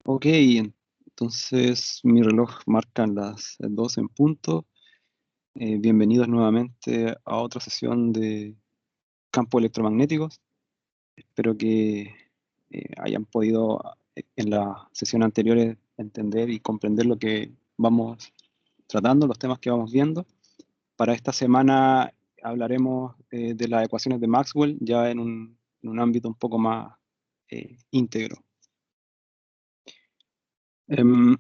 Ok, entonces mi reloj marca las 12 en punto. Bienvenidos nuevamente a otra sesión de campos electromagnéticos. Espero que hayan podido en las sesiones anteriores entender y comprender lo que vamos tratando, los temas que vamos viendo. Para esta semana hablaremos de las ecuaciones de Maxwell ya en un ámbito un poco más íntegro. Em,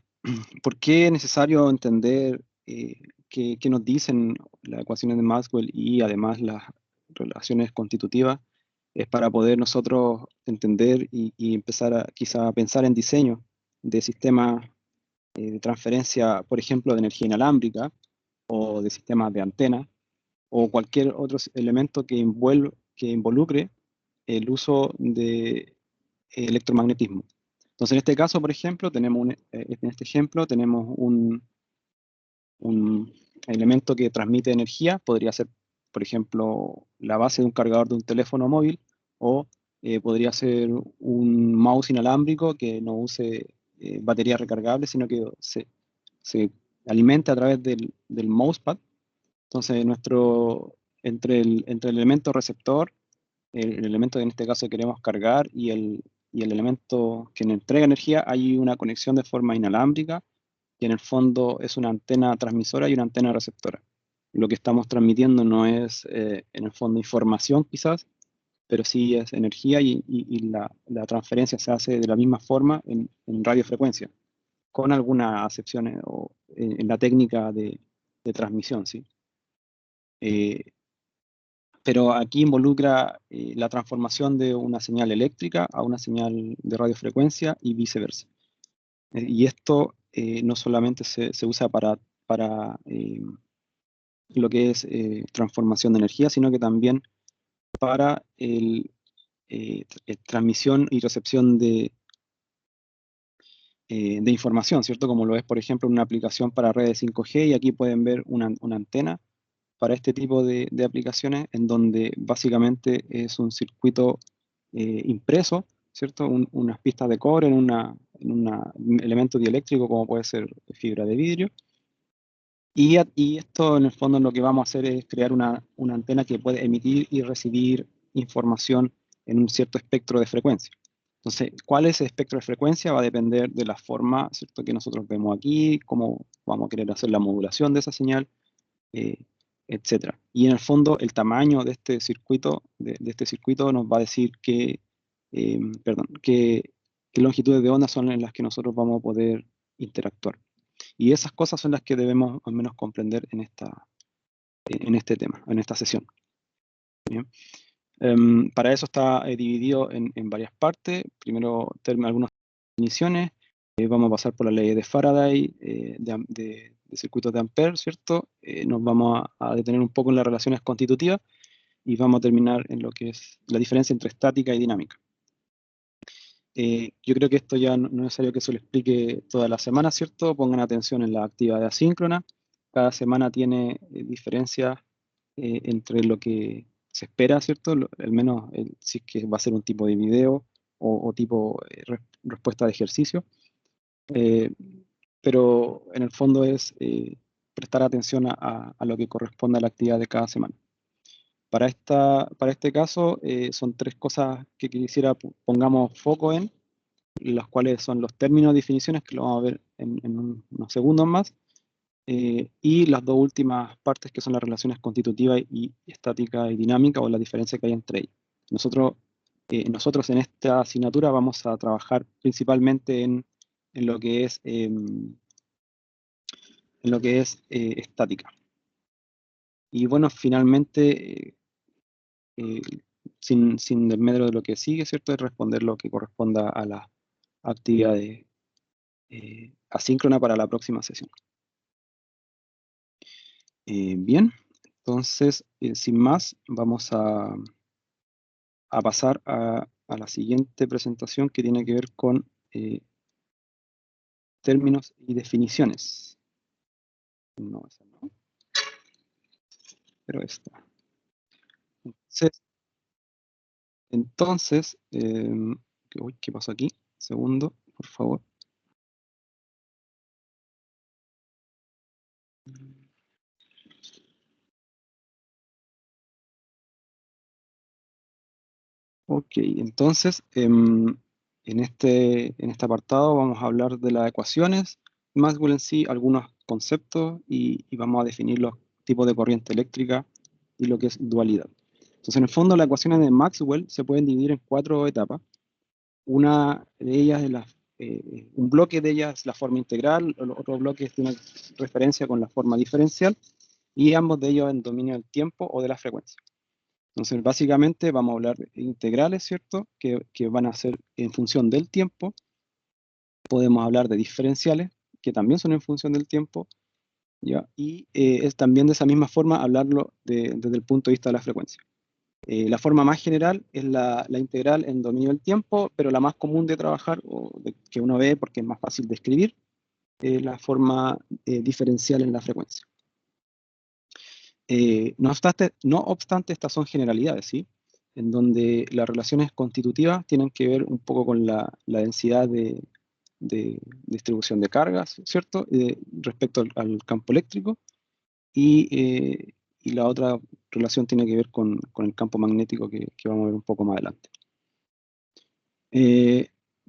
¿Por qué es necesario entender qué nos dicen las ecuaciones de Maxwell y además las relaciones constitutivas? Es para poder nosotros entender y empezar quizá a pensar en diseño de sistemas de transferencia, por ejemplo, de energía inalámbrica o de sistemas de antena o cualquier otro elemento que involucre el uso de electromagnetismo. Entonces, en este caso, por ejemplo, en este ejemplo tenemos un elemento que transmite energía, podría ser, por ejemplo, la base de un cargador de un teléfono móvil, o podría ser un mouse inalámbrico que no use baterías recargables, sino que se alimente a través del mousepad. Entonces, entre el elemento receptor, el elemento que en este caso queremos cargar y el elemento que nos entrega energía, hay una conexión de forma inalámbrica y en el fondo es una antena transmisora y una antena receptora. Lo que estamos transmitiendo no es en el fondo información quizás, pero sí es energía y la transferencia se hace de la misma forma en radiofrecuencia, con algunas excepciones en la técnica de transmisión, ¿sí? Eh, pero aquí involucra la transformación de una señal eléctrica a una señal de radiofrecuencia y viceversa. Y esto no solamente se usa para lo que es transformación de energía, sino que también para transmisión y recepción de información, ¿cierto? Como lo es, por ejemplo, una aplicación para redes 5G, y aquí pueden ver una antena para este tipo de aplicaciones, en donde básicamente es un circuito impreso, ¿cierto? Unas pistas de cobre un elemento dieléctrico como puede ser fibra de vidrio. Y esto en el fondo lo que vamos a hacer es crear una antena que puede emitir y recibir información en un cierto espectro de frecuencia. Entonces, ¿cuál es el espectro de frecuencia? Va a depender de la forma, ¿cierto?, que nosotros vemos aquí, cómo vamos a querer hacer la modulación de esa señal, eh, etcétera. Y en el fondo, el tamaño de este circuito, de este circuito nos va a decir qué longitudes de onda son en las que nosotros vamos a poder interactuar. Y esas cosas son las que debemos al menos comprender en este tema, en esta sesión. ¿Bien? Para eso está dividido en varias partes. Primero, algunas definiciones. Vamos a pasar por la ley de Faraday, de circuitos de Ampère, ¿cierto? Nos vamos a detener un poco en las relaciones constitutivas y vamos a terminar en lo que es la diferencia entre estática y dinámica. Yo creo que esto ya no es necesario que se lo explique toda la semana, ¿cierto? Pongan atención en la actividad asíncrona. Cada semana tiene diferencias entre lo que se espera, ¿cierto? Al menos si es que va a ser un tipo de video o tipo respuesta de ejercicio. Eh, pero en el fondo es prestar atención a lo que corresponde a la actividad de cada semana. Para este caso, son tres cosas que quisiera pongamos foco en, las cuales son los términos de definiciones, que lo vamos a ver en unos segundos más, y las dos últimas partes, que son las relaciones constitutivas y estática y dinámica, o la diferencia que hay entre ellas. Nosotros en esta asignatura vamos a trabajar principalmente en lo que es, estática. Y bueno, finalmente, sin desmedro de lo que sigue, ¿cierto?, es responder lo que corresponda a la actividad asíncrona para la próxima sesión. Bien, entonces, sin más, vamos a pasar a la siguiente presentación, que tiene que ver con términos y definiciones. No, esa no, pero esta. Entonces, uy, ¿qué pasó aquí? Segundo, por favor. Ok, entonces en este apartado vamos a hablar de las ecuaciones, Maxwell en sí, algunos conceptos y vamos a definir los tipos de corriente eléctrica y lo que es dualidad. Entonces, en el fondo, las ecuaciones de Maxwell se pueden dividir en 4 etapas. Una de ellas es un bloque de ellas es la forma integral, el otro bloque tiene referencia con la forma diferencial y ambos de ellos en dominio del tiempo o de la frecuencia. Entonces, básicamente vamos a hablar de integrales, ¿cierto? Que van a ser en función del tiempo. Podemos hablar de diferenciales, que también son en función del tiempo, ¿ya? Y es también de esa misma forma hablarlo desde el punto de vista de la frecuencia. La forma más general es la integral en dominio del tiempo, pero la más común de trabajar, que uno ve porque es más fácil de escribir, es la forma diferencial en la frecuencia. No obstante, estas son generalidades, ¿sí? En donde las relaciones constitutivas tienen que ver un poco con la densidad de distribución de cargas, ¿cierto? Respecto al campo eléctrico, y la otra relación tiene que ver con el campo magnético que vamos a ver un poco más adelante.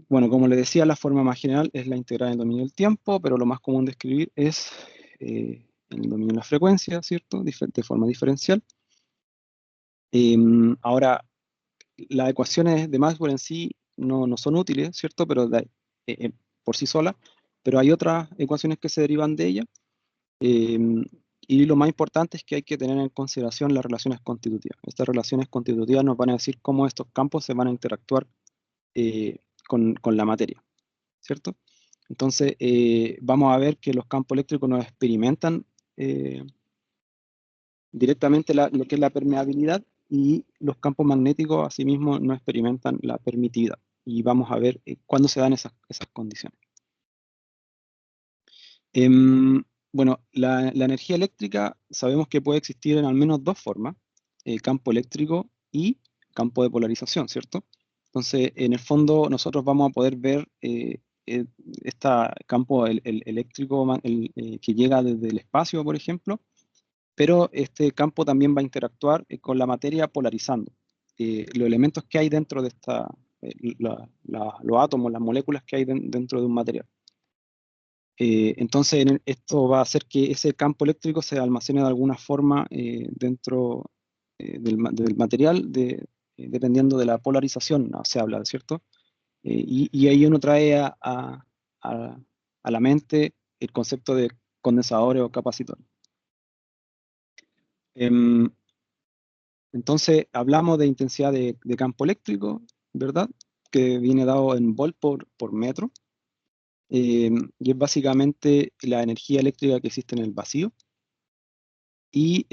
Bueno, como le decía, la forma más general es la integral en el dominio del tiempo, pero lo más común de escribir es en el dominio de la frecuencia, ¿cierto? De forma diferencial. Ahora, las ecuaciones de Maxwell en sí no son útiles, ¿cierto? Pero por sí solas, pero hay otras ecuaciones que se derivan de ellas. Y lo más importante es que hay que tener en consideración las relaciones constitutivas. Estas relaciones constitutivas nos van a decir cómo estos campos se van a interactuar con la materia, ¿cierto? Entonces, vamos a ver que los campos eléctricos nos experimentan directamente lo que es la permeabilidad y los campos magnéticos asimismo no experimentan la permitividad. Y vamos a ver cuándo se dan esas condiciones. Bueno, la energía eléctrica sabemos que puede existir en al menos dos formas, campo eléctrico y campo de polarización, ¿cierto? Entonces, en el fondo, nosotros vamos a poder ver este campo eléctrico que llega desde el espacio, por ejemplo, pero este campo también va a interactuar con la materia polarizando. Los elementos que hay dentro de los átomos, las moléculas que hay dentro de un material. Entonces, esto va a hacer que ese campo eléctrico se almacene de alguna forma dentro del material, dependiendo de la polarización, ¿no? Se habla, ¿cierto? Y ahí uno trae a- a la mente el concepto de condensadores o capacitores. Em, entonces, hablamos de intensidad de campo eléctrico, ¿verdad? Que viene dado en volt por metro. Y es básicamente la energía eléctrica que existe en el vacío y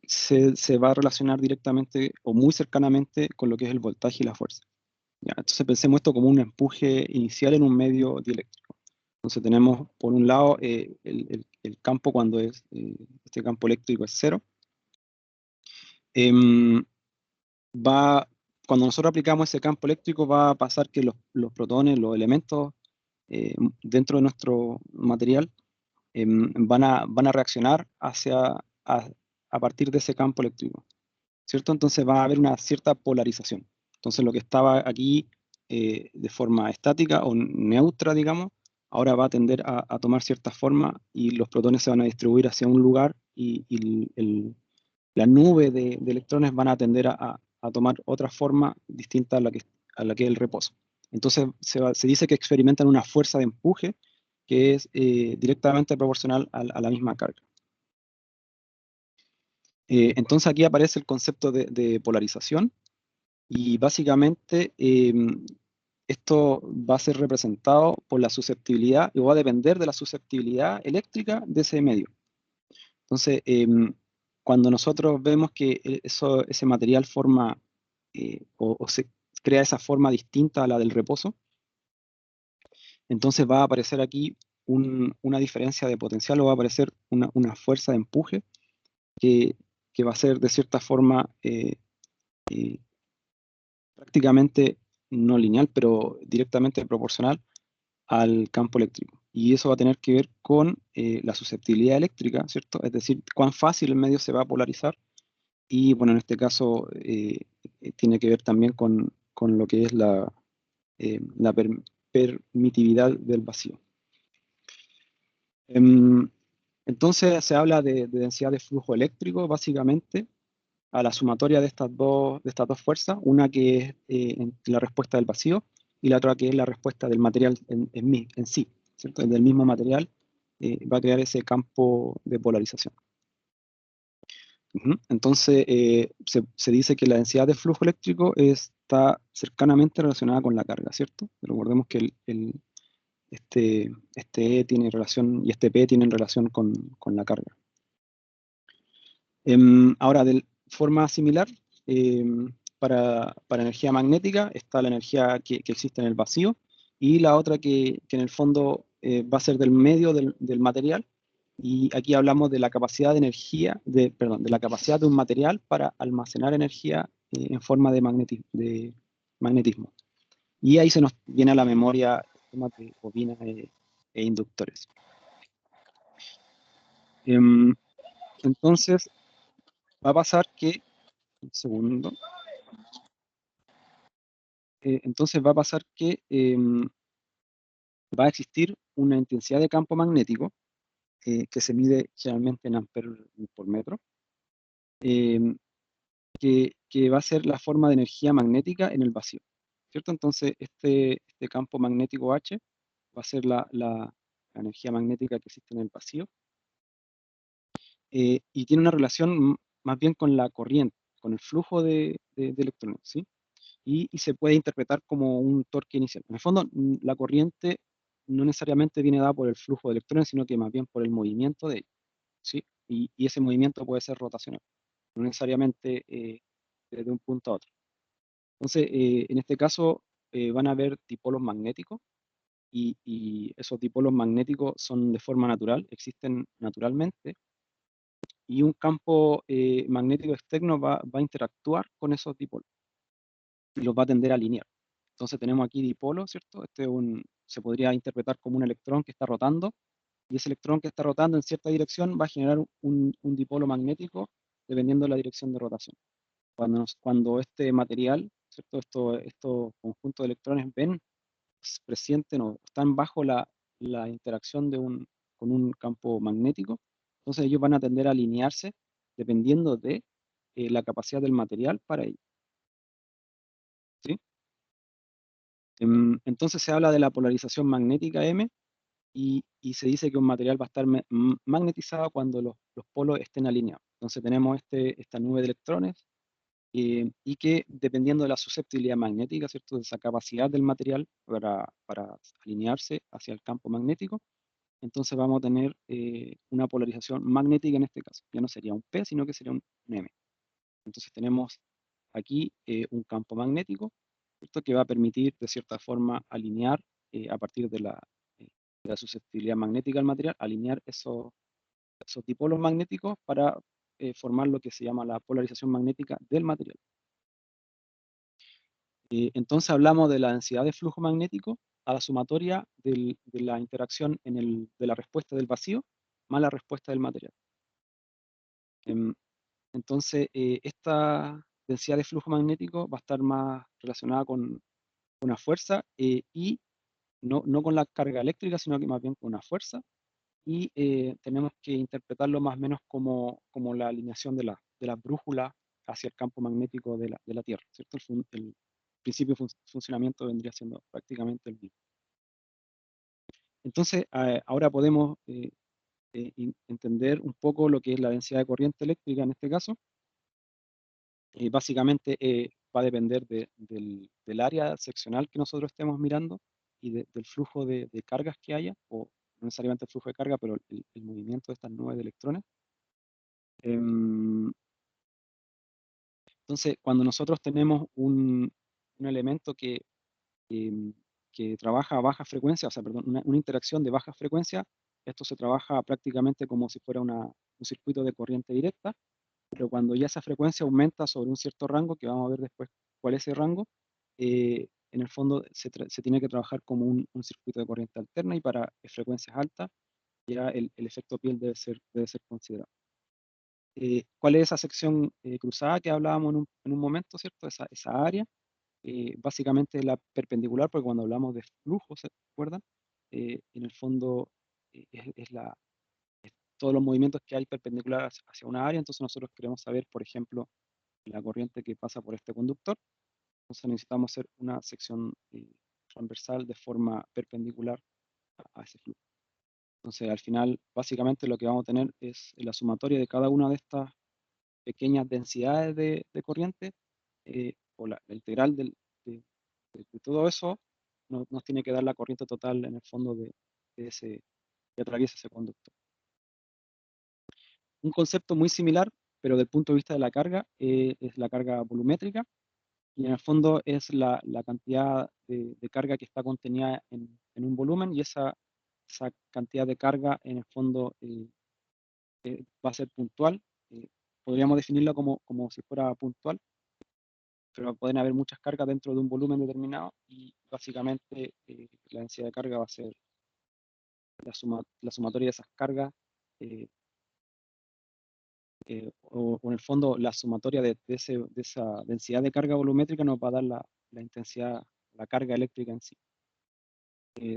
se va a relacionar directamente o muy cercanamente con lo que es el voltaje y la fuerza. ¿Ya? Entonces pensemos esto como un empuje inicial en un medio dieléctrico. Entonces tenemos por un lado el campo cuando este campo eléctrico es cero. Em, va, Cuando nosotros aplicamos ese campo eléctrico va a pasar que los protones, los elementos dentro de nuestro material van a reaccionar a partir de ese campo eléctrico, ¿cierto? Entonces va a haber una cierta polarización. Entonces lo que estaba aquí de forma estática o neutra, digamos, ahora va a tender a tomar cierta forma y los protones se van a distribuir hacia un lugar y la nube de electrones van a tender a tomar otra forma distinta a la que es el reposo. Entonces se dice que experimentan una fuerza de empuje que es directamente proporcional a la misma carga. Entonces aquí aparece el concepto de polarización y básicamente esto va a ser representado por la susceptibilidad y va a depender de la susceptibilidad eléctrica de ese medio. Entonces, cuando nosotros vemos que ese material forma o se crea esa forma distinta a la del reposo, entonces va a aparecer aquí una diferencia de potencial o va a aparecer una fuerza de empuje que, que va a ser de cierta forma eh, prácticamente no lineal, pero directamente proporcional al campo eléctrico. Y eso va a tener que ver con la susceptibilidad eléctrica, ¿cierto? Es decir, cuán fácil el medio se va a polarizar. Y bueno, en este caso tiene que ver también con lo que es la permitividad del vacío. Em, entonces se habla de densidad de flujo eléctrico, básicamente, a la sumatoria de estas dos fuerzas, una que es la respuesta del vacío y la otra que es la respuesta del material en sí, ¿cierto? El del mismo material va a crear ese campo de polarización. Ujú. Entonces, se dice que la densidad de flujo eléctrico está cercanamente relacionada con la carga, ¿cierto? Recordemos que este E tiene relación y este P tienen relación con la carga. Ahora, de forma similar, para energía magnética está la energía que existe en el vacío y la otra que en el fondo va a ser del medio del material. Y aquí hablamos de la capacidad de energía, perdón, de la capacidad de un material para almacenar energía en forma de magnetismo. Y ahí se nos viene a la memoria temas de bobinas e inductores. Em, entonces, va a pasar que, un segundo, entonces va a pasar que va a existir una intensidad de campo magnético que se mide generalmente en amperes por metro, em, que va a ser la forma de energía magnética en el vacío, ¿cierto? Entonces, este campo magnético H va a ser la energía magnética que existe en el vacío y tiene una relación más bien con la corriente, con el flujo de electrones, ¿sí? Y se puede interpretar como un torque inicial. En el fondo, la corriente no necesariamente viene dada por el flujo de electrones, sino que más bien por el movimiento de ellos, ¿sí? Y ese movimiento puede ser rotacional, no necesariamente desde un punto a otro. Entonces, en este caso, van a haber dipolos magnéticos y esos dipolos magnéticos son de forma natural, existen naturalmente, y un campo magnético externo va a interactuar con esos dipolos y los va a tender a alinear. Entonces tenemos aquí dipolos, ¿cierto? Se podría interpretar como un electrón que está rotando, y ese electrón que está rotando en cierta dirección va a generar un dipolo magnético dependiendo de la dirección de rotación. Cuando este material, ¿cierto? Estos conjuntos de electrones presienten o están bajo la interacción con un campo magnético, entonces ellos van a tender a alinearse dependiendo de la capacidad del material para ello, ¿sí? Entonces se habla de la polarización magnética M y se dice que un material va a estar magnetizado cuando los polos estén alineados. Entonces tenemos esta nube de electrones y que dependiendo de la susceptibilidad magnética, ¿cierto? De esa capacidad del material para alinearse hacia el campo magnético, entonces vamos a tener una polarización magnética en este caso. Ya no sería un P, sino que sería un M. Entonces tenemos aquí un campo magnético, ¿cierto? Que va a permitir de cierta forma alinear a partir de la susceptibilidad magnética del material, alinear esos dipolos magnéticos para formar lo que se llama la polarización magnética del material. Entonces hablamos de la densidad de flujo magnético a la sumatoria de la interacción de la respuesta del vacío más la respuesta del material. Em, Entonces, esta densidad de flujo magnético va a estar más relacionada con una fuerza y no con la carga eléctrica, sino que más bien con una fuerza. Y tenemos que interpretarlo más o menos como la alineación de la brújula hacia el campo magnético de la Tierra, ¿cierto? El principio de funcionamiento vendría siendo prácticamente el mismo. Entonces, ahora podemos entender un poco lo que es la densidad de corriente eléctrica en este caso. Básicamente va a depender del área seccional que nosotros estemos mirando y del flujo de cargas que haya, o no necesariamente el flujo de carga, pero el movimiento de estas nubes de electrones. Em, entonces, cuando nosotros tenemos un elemento em, que trabaja a baja frecuencia, o sea, perdón, una interacción de baja frecuencia, esto se trabaja prácticamente como si fuera un circuito de corriente directa, pero cuando ya esa frecuencia aumenta sobre un cierto rango, que vamos a ver después cuál es ese rango, en el fondo se tiene que trabajar como un circuito de corriente alterna y para frecuencias altas ya el efecto Piel debe ser considerado. ¿Cuál es esa sección cruzada que hablábamos en un momento, ¿cierto? Esa área, básicamente la perpendicular, porque cuando hablamos de flujo, ¿se acuerdan? En el fondo es todos los movimientos que hay perpendiculares hacia una área, entonces nosotros queremos saber, por ejemplo, la corriente que pasa por este conductor, entonces necesitamos hacer una sección transversal de forma perpendicular a ese flujo. Entonces, al final, básicamente lo que vamos a tener es la sumatoria de cada una de estas pequeñas densidades de corriente, o la integral de todo eso, nos tiene que dar la corriente total en el fondo de ese que atraviesa ese conductor. Un concepto muy similar, pero del punto de vista de la carga, es la carga volumétrica, y en el fondo es la cantidad de carga que está contenida en un volumen, y esa cantidad de carga en el fondo va a ser puntual. eh, Podríamos definirlo como si fuera puntual, pero pueden haber muchas cargas dentro de un volumen determinado y básicamente la densidad de carga va a ser la sumatoria de esas cargas, eh, o en el fondo la sumatoria de esa densidad de carga volumétrica nos va a dar la intensidad, la carga eléctrica en sí.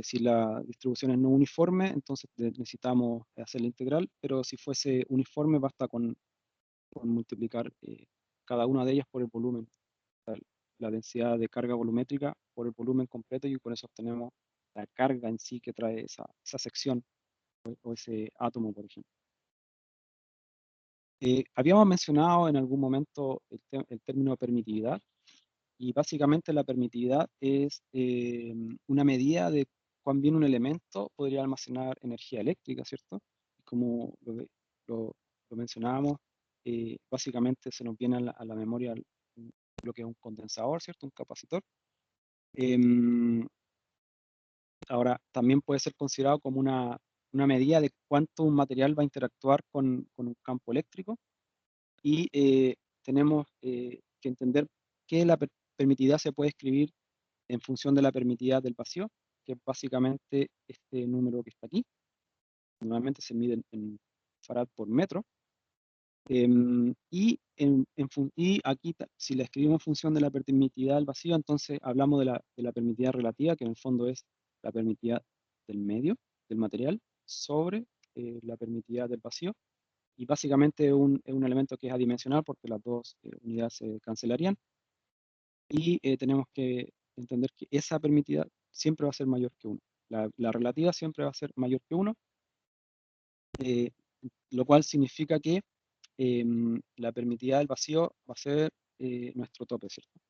Si la distribución es no uniforme, entonces necesitamos hacer la integral, pero si fuese uniforme basta con multiplicar cada una de ellas por el volumen, la densidad de carga volumétrica por el volumen completo, y con eso obtenemos la carga en sí que trae esa sección o ese átomo, por ejemplo. Habíamos mencionado en algún momento el término permitividad, y básicamente la permitividad es una medida de cuán bien un elemento podría almacenar energía eléctrica, ¿cierto? Como lo- lo mencionábamos, básicamente se nos viene a la memoria lo que es un condensador, ¿cierto? Un capacitor. Em, Ahora, también puede ser considerado como una medida de cuánto un material va a interactuar con un campo eléctrico, y tenemos que entender que la permitividad se puede escribir en función de la permitividad del vacío, que es básicamente este número que está aquí. Normalmente se mide en farad por metro. Y aquí, si la escribimos en función de la permitividad del vacío, entonces hablamos de la permitividad relativa, que en el fondo es la permitividad del medio, del material, sobre la permitividad del vacío. Y básicamente es un elemento que es adimensional porque las dos unidades se cancelarían. Y tenemos que entender que esa permitida siempre va a ser mayor que 1. La relativa siempre va a ser mayor que 1, eh, lo cual significa que la permitida del vacío va a ser nuestro tope, ¿cierto?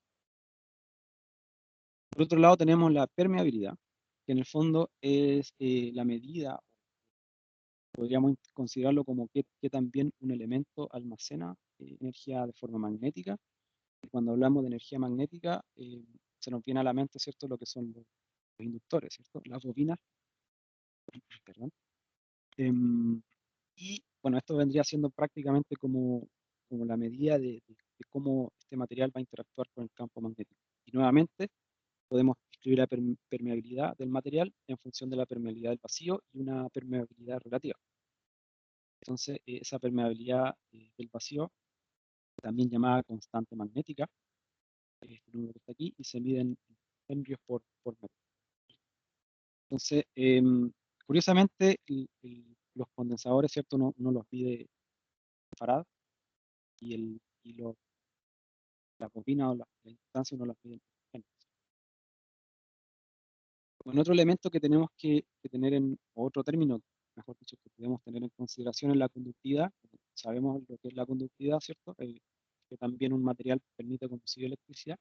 Por otro lado tenemos la permeabilidad, que en el fondo es la medida, podríamos considerarlo como que también un elemento almacena energía de forma magnética. Y cuando hablamos de energía magnética, se nos viene a la mente, ¿cierto?, lo que son los inductores, ¿cierto? Las bobinas, perdón. Em, y bueno, esto vendría siendo prácticamente como la medida de cómo este material va a interactuar con el campo magnético. Y nuevamente podemos escribir la permeabilidad del material en función de la permeabilidad del vacío y una permeabilidad relativa. Entonces, esa permeabilidad del vacío, también llamada constante magnética, este número que está aquí, y se mide en henrios por metro. Entonces, curiosamente, los condensadores, ¿cierto? No los mide Farad, y la bobina o la instancia no las mide en henrios. Bueno, otro elemento que tenemos que tener o otro término, mejor dicho, que debemos tener en consideración es la conductividad. Sabemos lo que es la conductividad, ¿cierto? Que también un material permite conducir electricidad,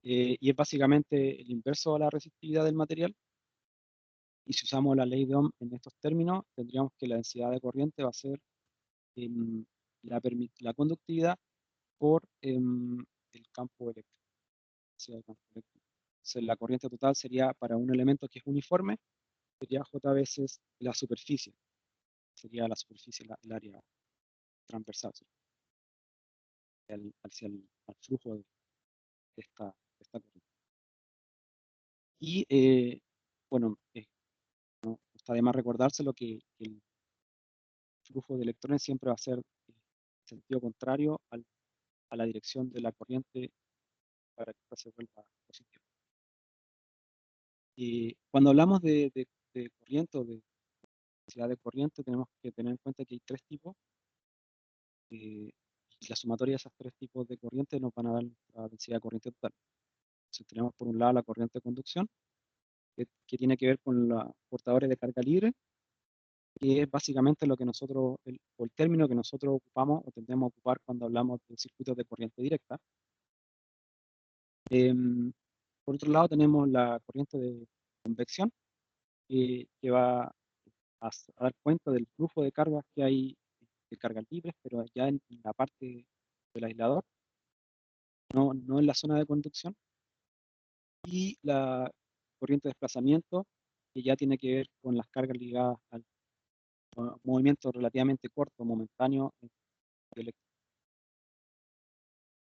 y es básicamente el inverso a la resistividad del material. Y si usamos la ley de Ohm en estos términos, tendríamos que la densidad de corriente va a ser em, la conductividad por el campo eléctrico. Densidad del campo eléctrico. Entonces, la corriente total sería para un elemento que es uniforme, sería J veces la superficie, sería la superficie, el área transversal, ¿sí? Hacia el flujo de esta corriente. Y bueno, no está de más recordárselo que el flujo de electrones siempre va a ser en sentido contrario a la dirección de la corriente para que esta se vuelva positiva. Y cuando hablamos de corriente o de densidad de corriente, tenemos que tener en cuenta que hay tres tipos. Y la sumatoria de esos tres tipos de corriente nos van a dar la densidad de corriente total. Entonces tenemos por un lado la corriente de conducción, que tiene que ver con los portadores de carga libre, que es básicamente lo que nosotros, o el término que nosotros ocupamos o tendemos a ocupar cuando hablamos de circuitos de corriente directa. Por otro lado tenemos la corriente de convección, que va a dar cuenta del flujo de cargas que hay, de cargas libres, pero ya en la parte del aislador, no en la zona de conducción. Y la corriente de desplazamiento, que ya tiene que ver con las cargas ligadas al movimiento relativamente corto, momentáneo, del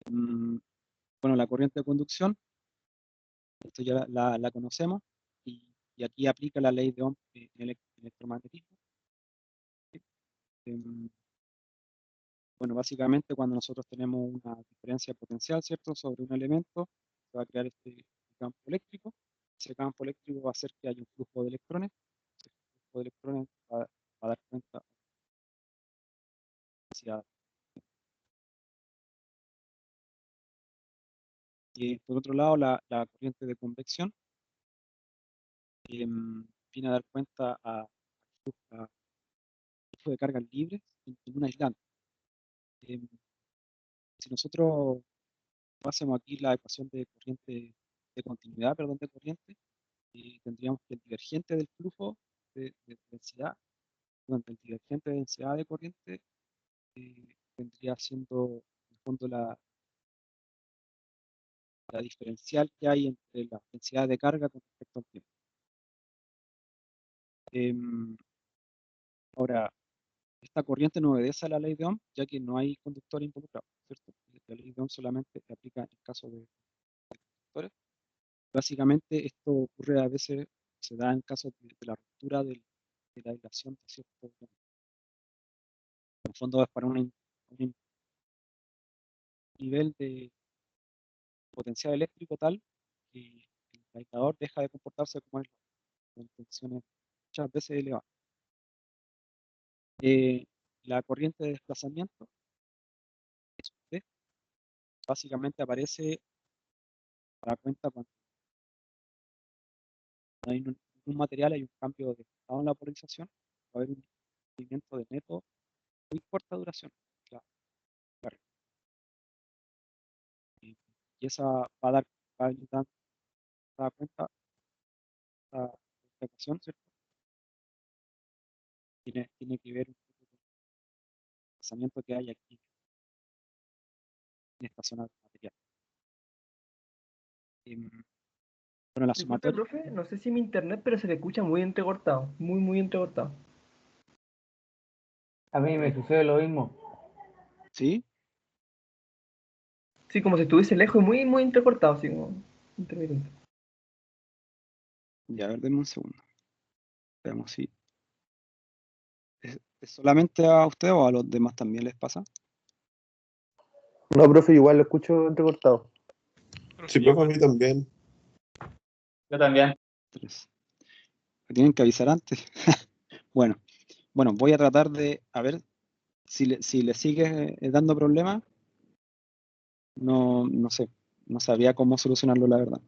electrón. Bueno, la corriente de conducción, esto ya la conocemos, y aquí aplica la ley de Ohm en el electromagnetismo. Em, Bueno, básicamente cuando nosotros tenemos una diferencia potencial, ¿cierto?, sobre un elemento, se va a crear este campo eléctrico. Ese campo eléctrico va a hacer que haya un flujo de electrones. Ese flujo de electrones va a dar cuenta hacia... Y por otro lado, la corriente de convección viene a dar cuenta a flujo de cargas libres en un aislante. Em, si nosotros hacemos aquí la ecuación de corriente, de continuidad, perdón, de corriente, tendríamos que el divergente del flujo de densidad, durante el divergente de densidad de corriente, vendría siendo en el fondo la diferencial que hay entre la densidad de carga con respecto al tiempo. Ahora, esta corriente no obedece a la ley de Ohm, ya que no hay conductor involucrado, ¿cierto? La ley de Ohm solamente se aplica en el caso de conductores. Básicamente, esto ocurre a veces, se da en caso de la ruptura de la aislación de cierto elemento. En el fondo es para un nivel de potencial eléctrico tal que el aislador deja de comportarse como es, con tensiones muchas veces elevadas. La corriente de desplazamiento, ¿sí?, básicamente aparece para cuenta cuando hay un material, hay un cambio de estado en la polarización, va a haber un movimiento de neto muy corta duración. La carga. Y esa va a dar cuenta, esta ecuación, ¿cierto? Tiene que ver un poco con el desplazamiento que hay aquí en esta zona del material. Bueno, la Disculpe, sumatoria. profe, no sé si mi internet, pero se le escucha muy entrecortado, muy entrecortado. A mí me sucede lo mismo. ¿Sí? Sí, como si estuviese lejos y muy entrecortado, así como intermitente. Ya, a ver, denme un segundo. Veamos si es solamente a usted o a los demás también les pasa. No, profe, igual lo escucho entrecortado. Sí, profe, a mí también. Yo también. 3. Me tienen que avisar antes. Bueno, voy a tratar de, a ver si le sigue dando problemas. No sé, no sabía cómo solucionarlo, la verdad.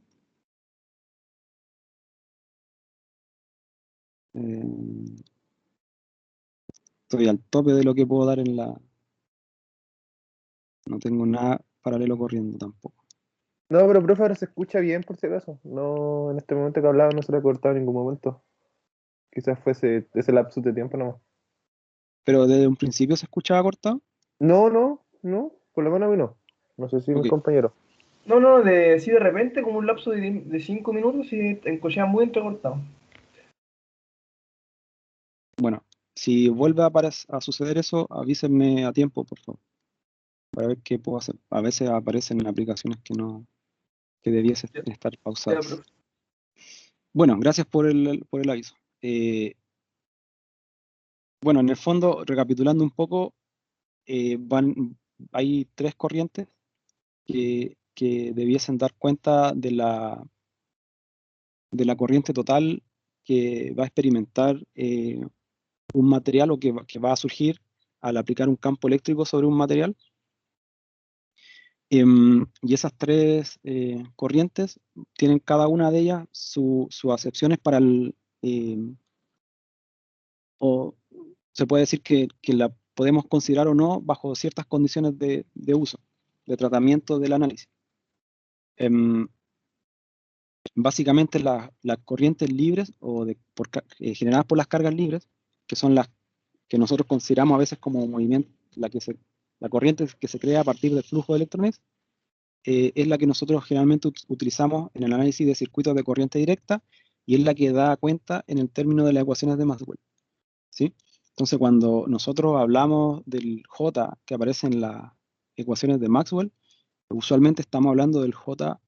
Estoy al tope de lo que puedo dar en la... No tengo nada paralelo corriendo tampoco. No, pero profe, ahora se escucha bien por si acaso. No, en este momento que hablaba no se le ha cortado en ningún momento. Quizás fuese ese lapsus de tiempo nomás. Pero desde un principio se escuchaba cortado. No, por lo menos a mí no. No sé si mis Ok, compañeros. No, sí, de repente, como un lapso de 5 minutos, y escuchaba muy entrecortado. bueno, si vuelve a suceder eso, avísenme a tiempo, por favor, para ver qué puedo hacer. A veces aparecen aplicaciones que debiesen estar Ya, pausadas. profe. Bueno, gracias por el aviso. Bueno, en el fondo, recapitulando un poco, hay 3 corrientes que debiesen dar cuenta de la corriente total que va a experimentar un material o que va a surgir al aplicar un campo eléctrico sobre un material. Y esas 3 corrientes tienen cada una de ellas sus acepciones para o se puede decir que la podemos considerar o no bajo ciertas condiciones de uso, de tratamiento del análisis. Básicamente las corrientes libres o generadas por las cargas libres, que son las que nosotros consideramos a veces como movimiento, la corriente que se crea a partir del flujo de electrones, es la que nosotros generalmente utilizamos en el análisis de circuitos de corriente directa y es la que da cuenta en el término de las ecuaciones de Maxwell, ¿sí? Entonces, cuando nosotros hablamos del J que aparece en las ecuaciones de Maxwell, usualmente estamos hablando del J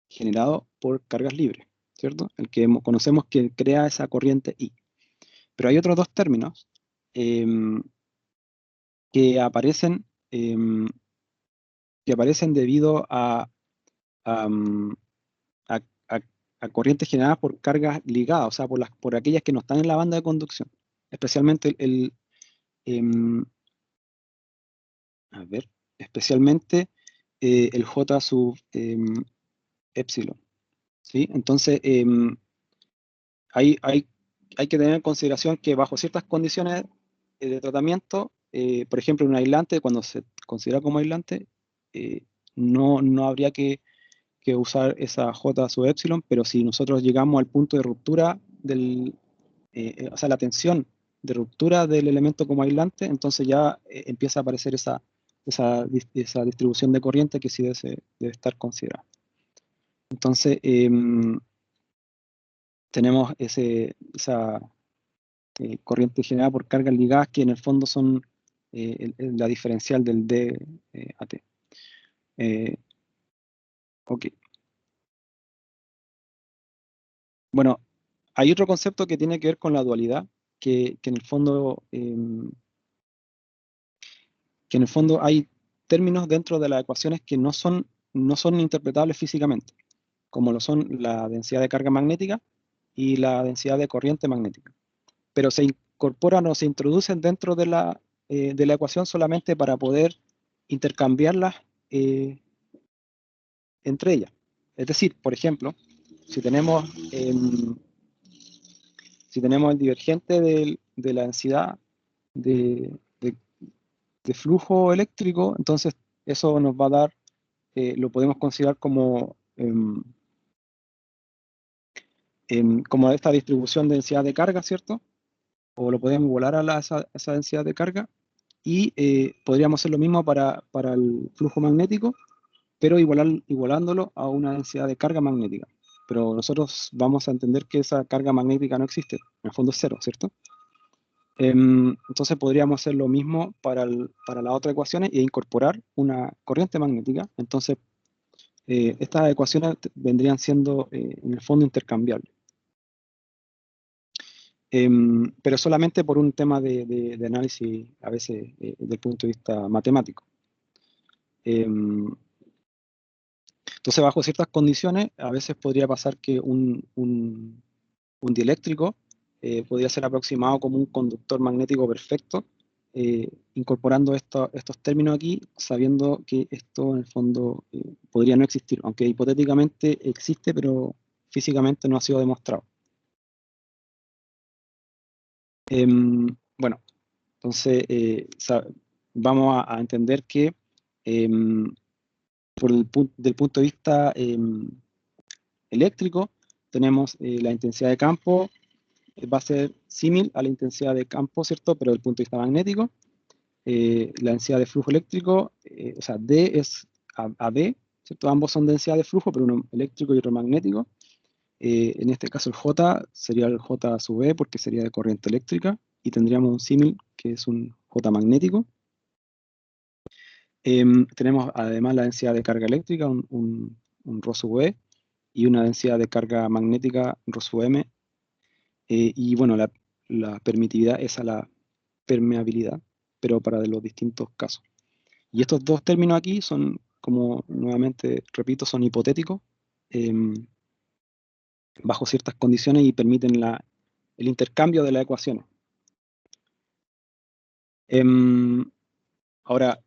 generado por cargas libres, ¿cierto? El que conocemos que crea esa corriente I. Pero hay otros 2 términos que aparecen debido a corrientes generadas por cargas ligadas, o sea, por aquellas que no están en la banda de conducción, especialmente especialmente el J sub epsilon, ¿sí? Entonces, hay que tener en consideración que bajo ciertas condiciones de tratamiento, por ejemplo, un aislante, cuando se considera como aislante, no habría que usar esa J sub epsilon, pero si nosotros llegamos al punto de ruptura o sea, la tensión de ruptura del elemento como aislante, entonces ya empieza a aparecer esa distribución de corriente que sí debe estar considerada. Entonces, tenemos esa corriente generada por cargas ligadas que en el fondo son la diferencial del DAT. Ok. Bueno, hay otro concepto que tiene que ver con la dualidad, que en el fondo hay términos dentro de las ecuaciones que no son interpretables físicamente, como lo son la densidad de carga magnética y la densidad de corriente magnética. Pero se incorporan o se introducen dentro de la ecuación solamente para poder intercambiarlas entre ellas. Es decir, por ejemplo, si tenemos el divergente de la densidad de flujo eléctrico, entonces eso nos va a dar, lo podemos considerar como esta distribución de densidad de carga, ¿cierto? O lo podemos igualar a esa densidad de carga, y podríamos hacer lo mismo para el flujo magnético, pero igualándolo a una densidad de carga magnética. Pero nosotros vamos a entender que esa carga magnética no existe, en el fondo es cero, ¿cierto? Entonces podríamos hacer lo mismo para las otras ecuaciones e incorporar una corriente magnética. Entonces, estas ecuaciones vendrían siendo en el fondo intercambiables. Pero solamente por un tema de análisis, a veces, desde el punto de vista matemático. Entonces, bajo ciertas condiciones, a veces podría pasar que un dieléctrico podría ser aproximado como un conductor magnético perfecto, incorporando estos términos aquí, sabiendo que esto en el fondo podría no existir, aunque hipotéticamente existe, pero físicamente no ha sido demostrado. Bueno, entonces vamos a entender que del punto de vista eléctrico, tenemos la intensidad de campo, va a ser símil a la intensidad de campo, ¿cierto? Pero desde el punto de vista magnético, la densidad de flujo eléctrico, o sea, D es a B, ¿cierto? Ambos son densidad de flujo, pero uno eléctrico y otro magnético. En este caso el J sería el J sub E porque sería de corriente eléctrica, y tendríamos un símil que es un J magnético. Tenemos además la densidad de carga eléctrica, un ρ sub E, y una densidad de carga magnética ρ sub m, y bueno, la permitividad es a la permeabilidad, pero para de los distintos casos. Y estos dos términos aquí son, como nuevamente repito, son hipotéticos, bajo ciertas condiciones y permiten el intercambio de las ecuaciones. Ahora,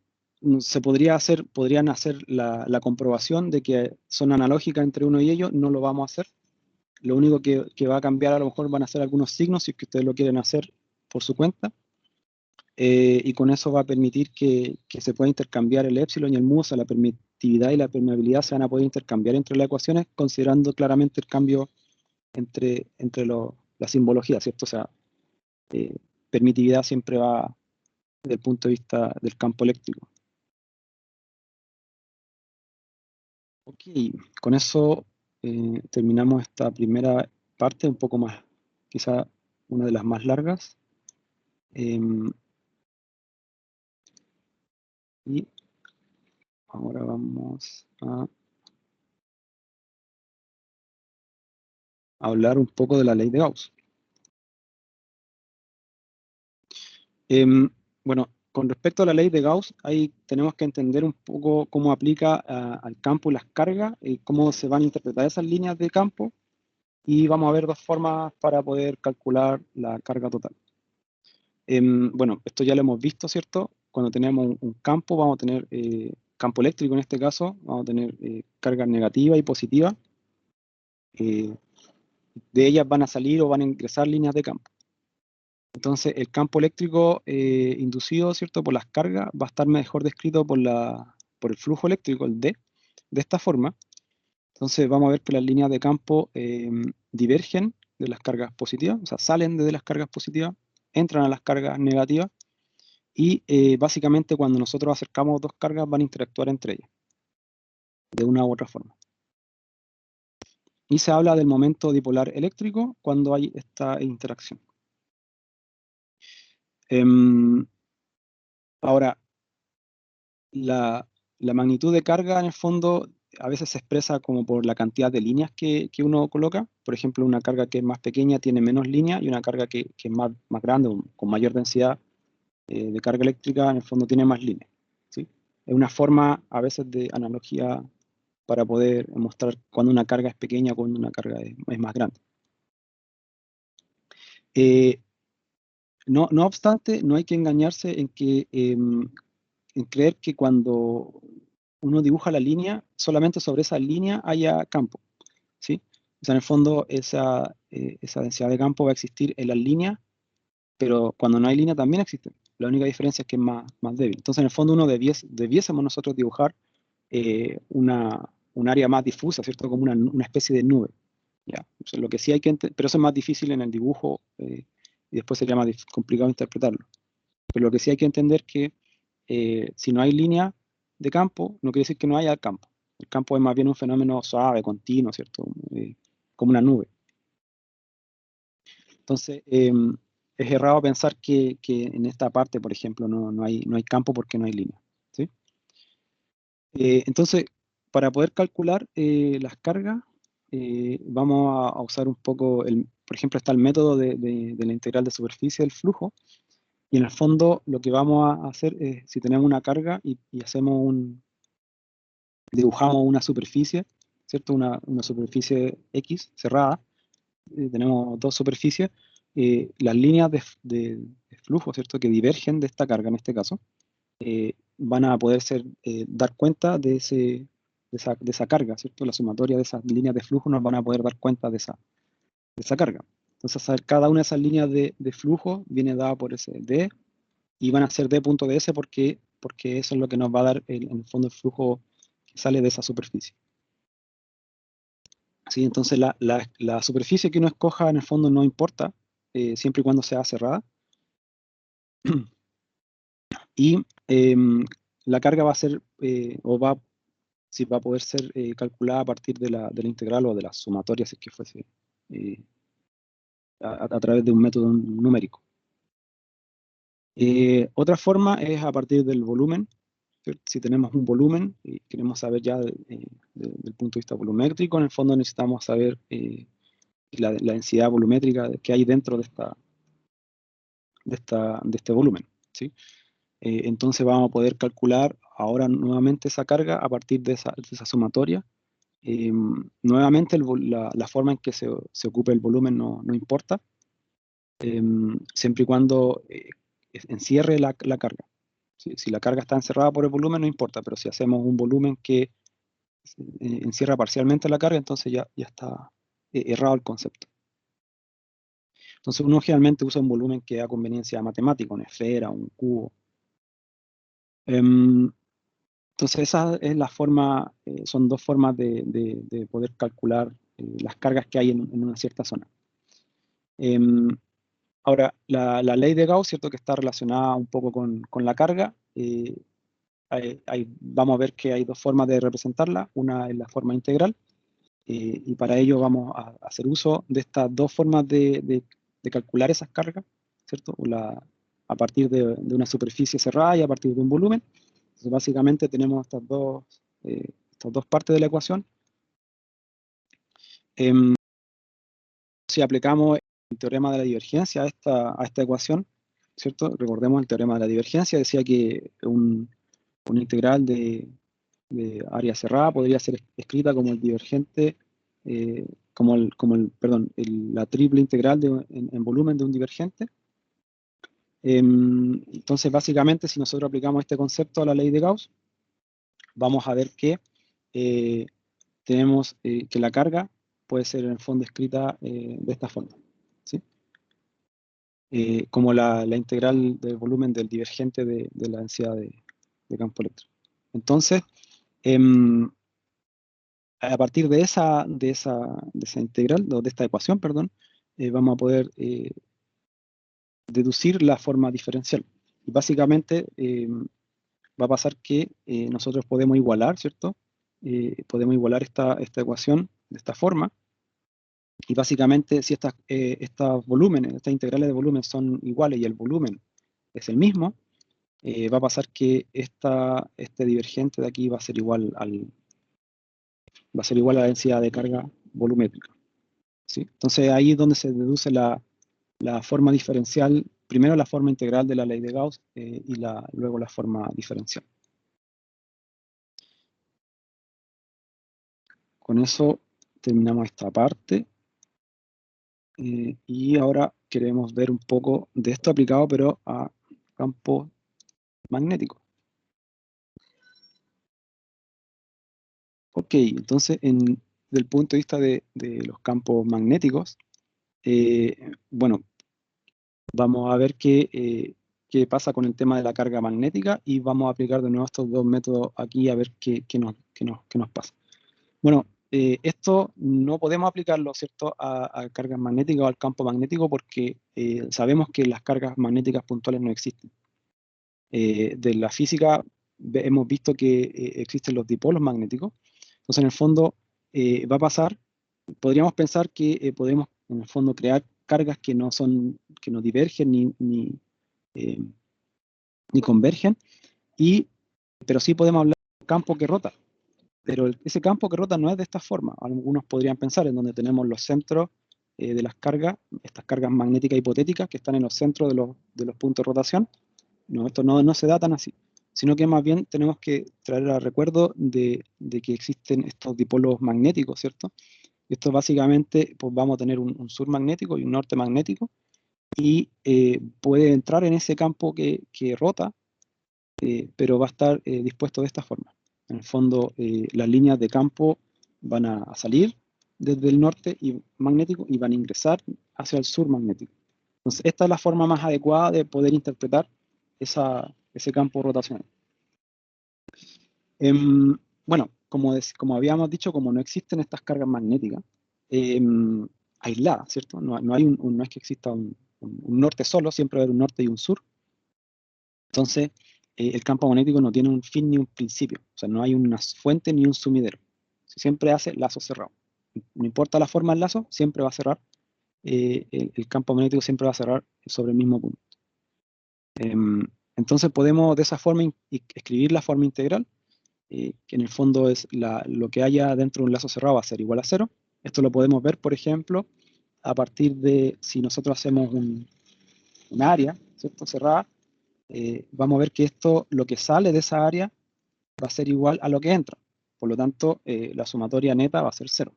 podrían hacer la comprobación de que son analógicas entre uno y ellos. No lo vamos a hacer. Lo único que va a cambiar, a lo mejor van a ser algunos signos, si es que ustedes lo quieren hacer por su cuenta. Y con eso va a permitir que se pueda intercambiar el épsilon y el mu, o sea, la permitividad y la permeabilidad se van a poder intercambiar entre las ecuaciones, considerando claramente el cambio entre la simbología, ¿cierto? O sea, permitividad siempre va desde el punto de vista del campo eléctrico. Ok, con eso terminamos esta primera parte, un poco más, quizá una de las más largas. Y ahora vamos a hablar un poco de la ley de Gauss. Bueno, con respecto a la ley de Gauss, ahí tenemos que entender un poco cómo aplica al campo y las cargas, y cómo se van a interpretar esas líneas de campo, y vamos a ver dos formas para poder calcular la carga total. Bueno, esto ya lo hemos visto, ¿cierto? Cuando tenemos un campo, vamos a tener campo eléctrico en este caso, vamos a tener cargas negativas y positivas. De ellas van a salir o van a ingresar líneas de campo. Entonces, el campo eléctrico inducido, ¿cierto?, por las cargas, va a estar mejor descrito por el flujo eléctrico, el D, de esta forma. Entonces, vamos a ver que las líneas de campo divergen de las cargas positivas, o sea, salen desde las cargas positivas, entran a las cargas negativas, y básicamente cuando nosotros acercamos dos cargas van a interactuar entre ellas, de una u otra forma. Y se habla del momento dipolar eléctrico cuando hay esta interacción. Ahora, la magnitud de carga en el fondo a veces se expresa como por la cantidad de líneas que uno coloca. Por ejemplo, una carga que es más pequeña tiene menos líneas, y una carga que es más grande, con mayor densidad de carga eléctrica, en el fondo tiene más líneas, ¿sí? Es una forma a veces de analogía para poder mostrar cuando una carga es pequeña o cuando una carga es más grande. No obstante, no hay que engañarse en creer que cuando uno dibuja la línea, solamente sobre esa línea haya campo, ¿sí? O sea, en el fondo esa densidad de campo va a existir en las líneas, pero cuando no hay línea también existe. La única diferencia es que es más débil. Entonces, en el fondo, debiésemos nosotros dibujar un área más difusa, ¿cierto? Como una especie de nube, ¿ya? O sea, lo que sí hay que pero eso es más difícil en el dibujo, y después sería más complicado interpretarlo. Pero lo que sí hay que entender que si no hay línea de campo, no quiere decir que no haya campo. El campo es más bien un fenómeno suave, continuo, ¿cierto? Como una nube. Entonces, es errado pensar que en esta parte, por ejemplo, no hay campo porque no hay línea, ¿sí? Entonces, para poder calcular las cargas, vamos a usar un poco, por ejemplo, está el método de la integral de superficie del flujo, y en el fondo lo que vamos a hacer es, si tenemos una carga y dibujamos una superficie, ¿cierto? Una superficie X cerrada, tenemos dos superficies, las líneas de flujo, ¿cierto?, que divergen de esta carga en este caso, van a poder dar cuenta de esa carga, ¿cierto? La sumatoria de esas líneas de flujo nos van a poder dar cuenta de esa carga. Entonces, cada una de esas líneas de flujo viene dada por ese D, y van a ser D.S porque eso es lo que nos va a dar en el fondo el flujo que sale de esa superficie. ¿Sí? Entonces, la superficie que uno escoja en el fondo no importa, siempre y cuando sea cerrada. Y la carga va a ser, va a poder ser calculada a partir de la integral o de la sumatoria, si es que fuese a través de un método numérico. Otra forma es a partir del volumen, si tenemos un volumen y queremos saber ya desde el punto de vista volumétrico, en el fondo necesitamos saber la densidad volumétrica que hay dentro de este volumen, ¿sí? Entonces vamos a poder calcular ahora nuevamente esa carga a partir de esa sumatoria. Nuevamente la forma en que se ocupe el volumen no importa, siempre y cuando encierre la carga. Si la carga está encerrada por el volumen no importa, pero si hacemos un volumen que encierra parcialmente la carga, entonces ya está errado el concepto. Entonces uno generalmente usa un volumen que da conveniencia matemática, una esfera, un cubo. Entonces esa es la forma, son dos formas de poder calcular las cargas que hay en una cierta zona. Ahora, la ley de Gauss, ¿cierto?, que está relacionada un poco con la carga, vamos a ver que hay dos formas de representarla. Una es la forma integral, y para ello vamos a hacer uso de estas dos formas de calcular esas cargas, ¿cierto? A partir de una superficie cerrada y a partir de un volumen. Entonces, básicamente tenemos estas dos partes de la ecuación. Si aplicamos el teorema de la divergencia a esta ecuación, ¿cierto? Recordemos el teorema de la divergencia, decía que una integral de área cerrada podría ser escrita como el divergente, la triple integral en volumen de un divergente. Entonces, básicamente, si nosotros aplicamos este concepto a la ley de Gauss, vamos a ver que tenemos que la carga puede ser en el fondo escrita de esta forma, ¿sí? Como la integral del volumen del divergente de la densidad de campo eléctrico. Entonces, a partir de esa integral, de esta ecuación, perdón, vamos a poder deducir la forma diferencial. Y básicamente va a pasar que nosotros podemos igualar, ¿cierto? Podemos igualar esta ecuación de esta forma. Y básicamente, si estos volúmenes, estas integrales de volumen son iguales y el volumen es el mismo, va a pasar que este divergente de aquí va a ser igual a la densidad de carga volumétrica, ¿sí? Entonces ahí es donde se deduce la forma diferencial, primero la forma integral de la ley de Gauss y luego la forma diferencial. Con eso terminamos esta parte. Y ahora queremos ver un poco de esto aplicado, pero a campo magnético. Ok, entonces, desde el punto de vista de los campos magnéticos, bueno, vamos a ver qué pasa con el tema de la carga magnética y vamos a aplicar de nuevo estos dos métodos aquí a ver qué nos pasa. Bueno, esto no podemos aplicarlo, ¿cierto?, a cargas magnéticas o al campo magnético porque sabemos que las cargas magnéticas puntuales no existen. De la física hemos visto que existen los dipolos magnéticos. Entonces, en el fondo, va a pasar, podríamos pensar que podemos, en el fondo, crear cargas que no divergen ni convergen, pero sí podemos hablar de un campo que rota. Pero ese campo que rota no es de esta forma. Algunos podrían pensar en donde tenemos los centros de las cargas, estas cargas magnéticas hipotéticas que están en los centros de los puntos de rotación. No, esto no se da tan así, sino que más bien tenemos que traer al recuerdo de que existen estos dipolos magnéticos, ¿cierto? Esto básicamente, pues vamos a tener un sur magnético y un norte magnético, y puede entrar en ese campo que rota, pero va a estar dispuesto de esta forma. En el fondo, las líneas de campo van a salir desde el norte magnético y van a ingresar hacia el sur magnético. Entonces, esta es la forma más adecuada de poder interpretar ese campo rotacional. Bueno, como habíamos dicho, como no existen estas cargas magnéticas aisladas, ¿cierto? No es que exista un norte solo, siempre va a haber un norte y un sur. Entonces, el campo magnético no tiene un fin ni un principio, o sea, no hay una fuente ni un sumidero. Siempre hace lazo cerrado. No importa la forma del lazo, siempre va a cerrar, el campo magnético siempre va a cerrar sobre el mismo punto. Entonces podemos de esa forma escribir la forma integral, que en el fondo es lo que haya dentro de un lazo cerrado va a ser igual a 0. Esto lo podemos ver, por ejemplo, a partir de si nosotros hacemos un área, ¿cierto? Cerrada, vamos a ver que esto, lo que sale de esa área, va a ser igual a lo que entra. Por lo tanto, la sumatoria neta va a ser 0.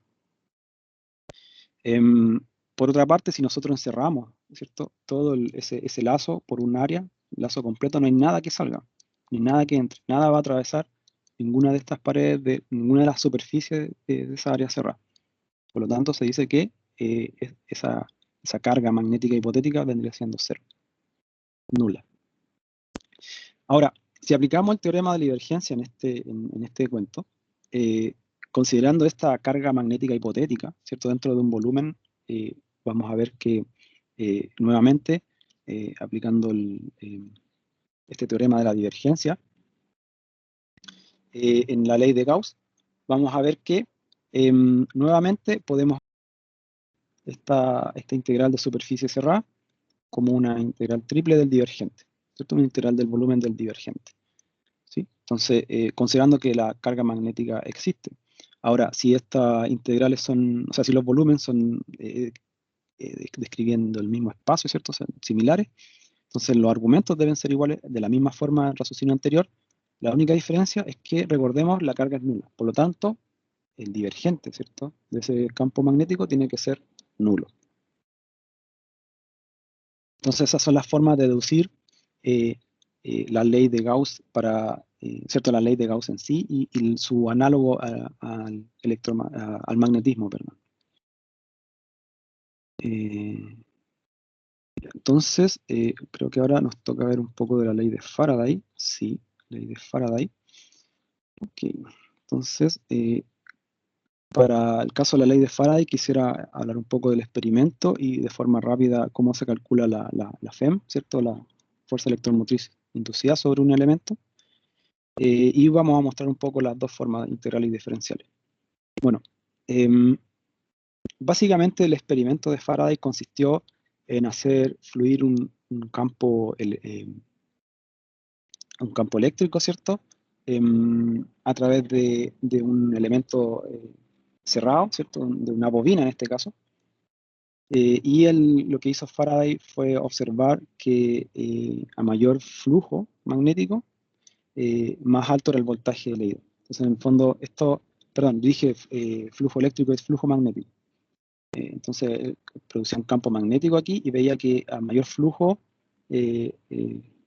Por otra parte, si nosotros encerramos, ¿cierto? Todo ese lazo por un área, lazo completo, no hay nada que salga, ni nada que entre, nada va a atravesar ninguna de estas paredes, ninguna de las superficies de esa área cerrada. Por lo tanto, se dice que esa carga magnética hipotética vendría siendo 0, nula. Ahora, si aplicamos el teorema de la divergencia en este cuento, considerando esta carga magnética hipotética, ¿cierto? Dentro de un volumen, vamos a ver que nuevamente, aplicando este teorema de la divergencia, en la ley de Gauss, vamos a ver que nuevamente podemos esta integral de superficie cerrada como una integral triple del divergente, ¿cierto? Una integral del volumen del divergente. ¿Sí? Entonces, considerando que la carga magnética existe. Ahora, si estas integrales son, o sea, si los volúmenes son describiendo el mismo espacio, ¿cierto? O sea, similares, entonces los argumentos deben ser iguales de la misma forma del raciocinio anterior. La única diferencia es que, recordemos, la carga es nula. Por lo tanto, el divergente, ¿cierto? De ese campo magnético tiene que ser nulo. Entonces, esas son las formas de deducir la ley de Gauss ¿cierto? La ley de Gauss en sí y su análogo al magnetismo, perdón. Entonces, creo que ahora nos toca ver un poco de la ley de Faraday. Sí, ley de Faraday. Ok, entonces, para el caso de la ley de Faraday, quisiera hablar un poco del experimento y de forma rápida cómo se calcula la FEM, ¿cierto? La fuerza electromotriz inducida sobre un elemento. Y vamos a mostrar un poco las dos formas integrales y diferenciales. Bueno, básicamente el experimento de Faraday consistió en hacer fluir un campo eléctrico, ¿cierto? A través de un elemento cerrado, ¿cierto? De una bobina en este caso. Y lo que hizo Faraday fue observar que a mayor flujo magnético, más alto era el voltaje leído. Entonces, en el fondo, perdón, dije flujo eléctrico es flujo magnético. Entonces, producía un campo magnético aquí y veía que a mayor flujo,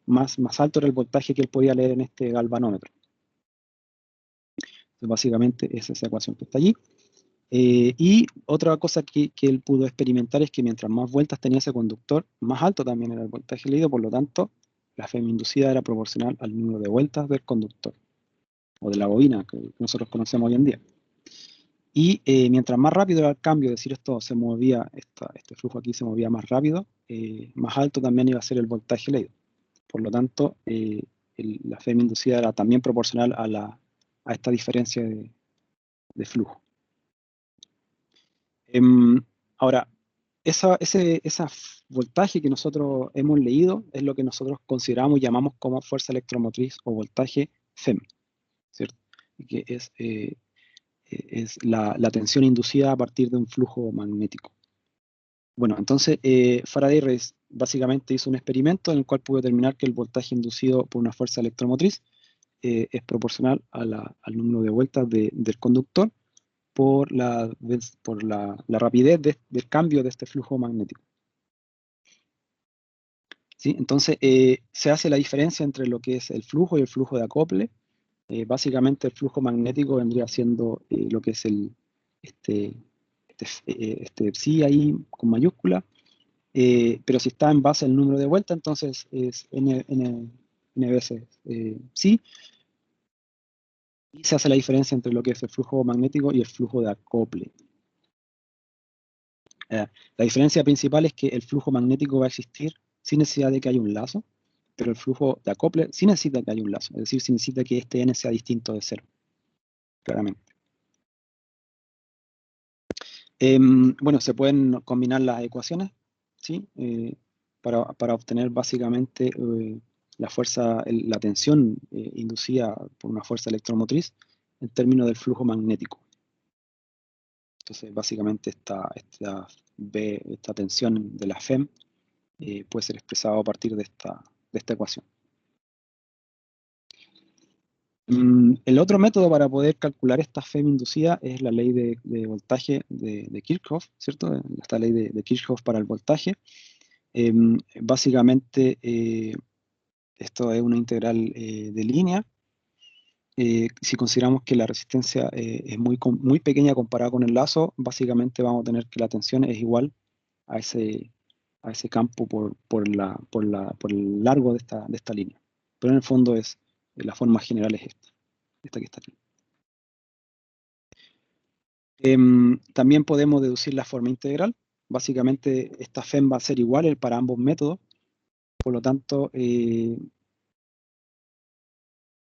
más alto era el voltaje que él podía leer en este galvanómetro. Entonces, básicamente, es esa ecuación que está allí. Y otra cosa que él pudo experimentar es que mientras más vueltas tenía ese conductor, más alto también era el voltaje leído, por lo tanto, la FEM inducida era proporcional al número de vueltas del conductor, o de la bobina que nosotros conocemos hoy en día. Y mientras más rápido era el cambio, es decir, esto se movía, este flujo aquí se movía más rápido, más alto también iba a ser el voltaje leído. Por lo tanto, la FEM inducida era también proporcional a esta diferencia de flujo. Ahora, ese voltaje que nosotros hemos leído es lo que nosotros consideramos y llamamos como fuerza electromotriz o voltaje FEM, ¿cierto? Que es la tensión inducida a partir de un flujo magnético. Bueno, entonces Faraday básicamente hizo un experimento en el cual pudo determinar que el voltaje inducido por una fuerza electromotriz es proporcional al número de vueltas del conductor por la rapidez del cambio de este flujo magnético. ¿Sí? Entonces, se hace la diferencia entre lo que es el flujo y el flujo de acople. Básicamente, el flujo magnético vendría siendo lo que es este psi ahí con mayúscula, pero si está en base al número de vuelta, entonces es n veces psi, y se hace la diferencia entre lo que es el flujo magnético y el flujo de acople. La diferencia principal es que el flujo magnético va a existir sin necesidad de que haya un lazo, pero el flujo de acople sí necesita que haya un lazo, es decir, sí necesita que este n sea distinto de 0, claramente. Bueno, se pueden combinar las ecuaciones, ¿sí? Para obtener básicamente la tensión inducida por una fuerza electromotriz en términos del flujo magnético. Entonces, básicamente esta tensión de la FEM puede ser expresada a partir de esta ecuación. El otro método para poder calcular esta FEM inducida es la ley de voltaje de Kirchhoff, ¿cierto? Esta ley de Kirchhoff para el voltaje. Básicamente, esto es una integral de línea. Si consideramos que la resistencia es muy pequeña comparada con el lazo, básicamente vamos a tener que la tensión es igual a ese campo por el largo de esta línea. Pero en el fondo la forma general es esta que está aquí. También podemos deducir la forma integral. Básicamente esta FEM va a ser igual para ambos métodos. Por lo tanto,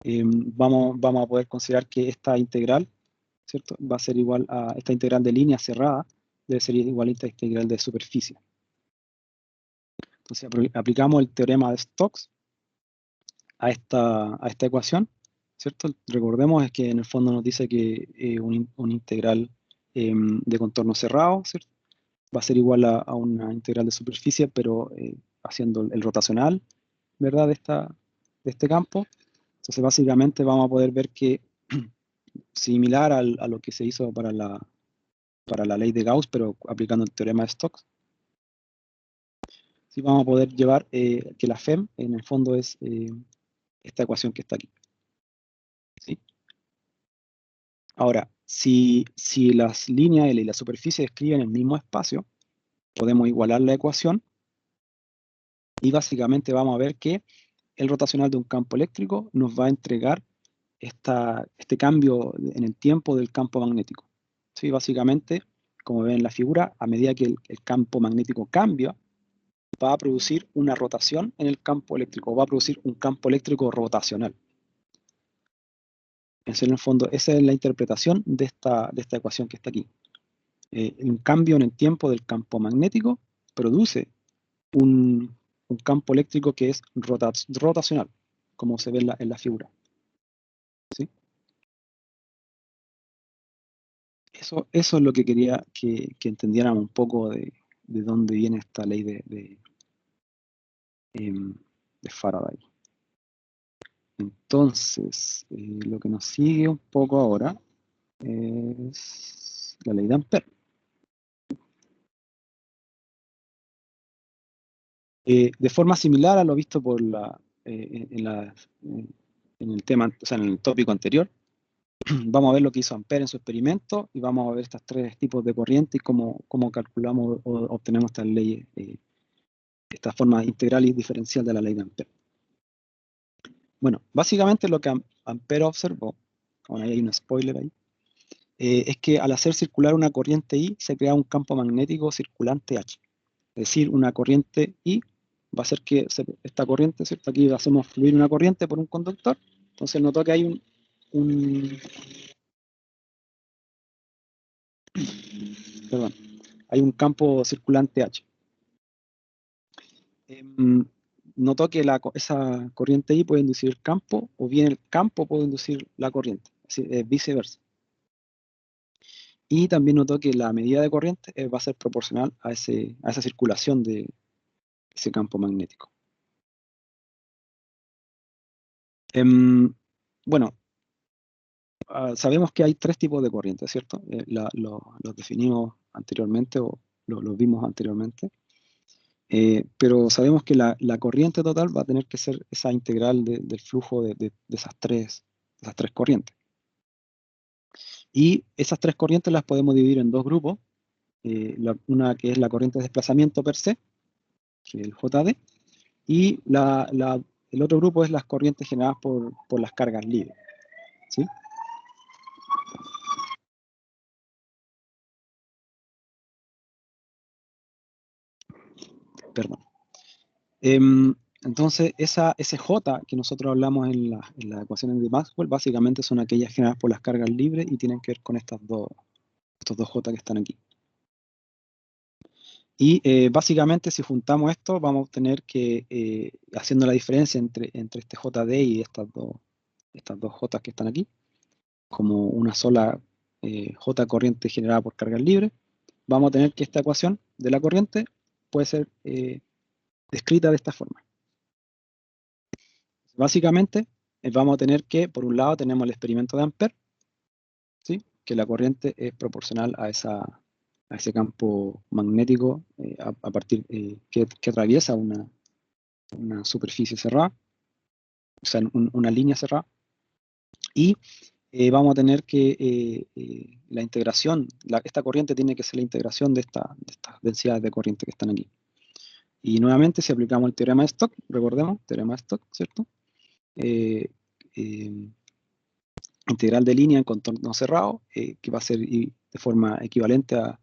vamos a poder considerar que esta integral, ¿cierto?, va a ser igual a esta integral de línea cerrada, debe ser igual a esta integral de superficie. Entonces aplicamos el teorema de Stokes a esta ecuación, ¿cierto? Recordemos es que en el fondo nos dice que un integral de contorno cerrado, ¿cierto?, va a ser igual a una integral de superficie, pero haciendo el rotacional, ¿verdad?, de este campo. Entonces básicamente vamos a poder ver que similar a lo que se hizo para la ley de Gauss, pero aplicando el teorema de Stokes, sí vamos a poder llevar que la FEM en el fondo es esta ecuación que está aquí. ¿Sí? Ahora, si las líneas L y la superficie describen el mismo espacio, podemos igualar la ecuación y básicamente vamos a ver que el rotacional de un campo eléctrico nos va a entregar este cambio en el tiempo del campo magnético. ¿Sí? Básicamente, como ven en la figura, a medida que el campo magnético cambia, va a producir una rotación en el campo eléctrico, va a producir un campo eléctrico rotacional. En el fondo, esa es la interpretación de esta ecuación que está aquí. Un cambio en el tiempo del campo magnético produce un campo eléctrico que es rotacional, como se ve en la figura. ¿Sí? Eso es lo que quería que entendiéramos un poco de dónde viene esta ley de Faraday. Entonces, lo que nos sigue un poco ahora es la ley de Ampère. De forma similar a lo visto en el tema, o sea, en el tópico anterior, vamos a ver lo que hizo Ampère en su experimento y vamos a ver estos tres tipos de corriente y cómo calculamos o obtenemos estas leyes, esta forma integral y diferencial de la ley de Ampère. Bueno, básicamente lo que Ampère observó, bueno, ahí hay un spoiler ahí, es que al hacer circular una corriente I se crea un campo magnético circulante H. Es decir, una corriente I va a hacer que esta corriente, ¿cierto? Aquí hacemos fluir una corriente por un conductor, entonces notó que hay hay un campo circulante H. Notó que esa corriente I puede inducir el campo, o bien el campo puede inducir la corriente, es viceversa. Y también notó que la medida de corriente va a ser proporcional a esa circulación de ese campo magnético. Bueno, sabemos que hay tres tipos de corrientes, ¿cierto? Los definimos anteriormente o los vimos anteriormente. Pero sabemos que la corriente total va a tener que ser esa integral del flujo de esas tres corrientes. Y esas tres corrientes las podemos dividir en dos grupos. Una que es la corriente de desplazamiento per se, que es el JD, y el otro grupo es las corrientes generadas por las cargas libres. ¿Sí? Perdón. Entonces, ese J que nosotros hablamos en las ecuaciones de Maxwell, básicamente son aquellas generadas por las cargas libres y tienen que ver con estos dos J que están aquí. Y básicamente si juntamos esto vamos a obtener que, haciendo la diferencia entre este JD y estas dos J que están aquí, como una sola J corriente generada por cargas libres, vamos a tener que esta ecuación de la corriente puede ser descrita de esta forma. Básicamente vamos a tener que, por un lado tenemos el experimento de Ampère, ¿sí? Que la corriente es proporcional a ese campo magnético a partir que atraviesa una superficie cerrada, o sea, una línea cerrada, y vamos a tener que la integración, esta corriente tiene que ser la integración de estas densidades de corriente que están aquí. Y nuevamente, si aplicamos el teorema de Stokes, recordemos, teorema de Stokes, ¿cierto? Integral de línea en contorno cerrado, que va a ser de forma equivalente a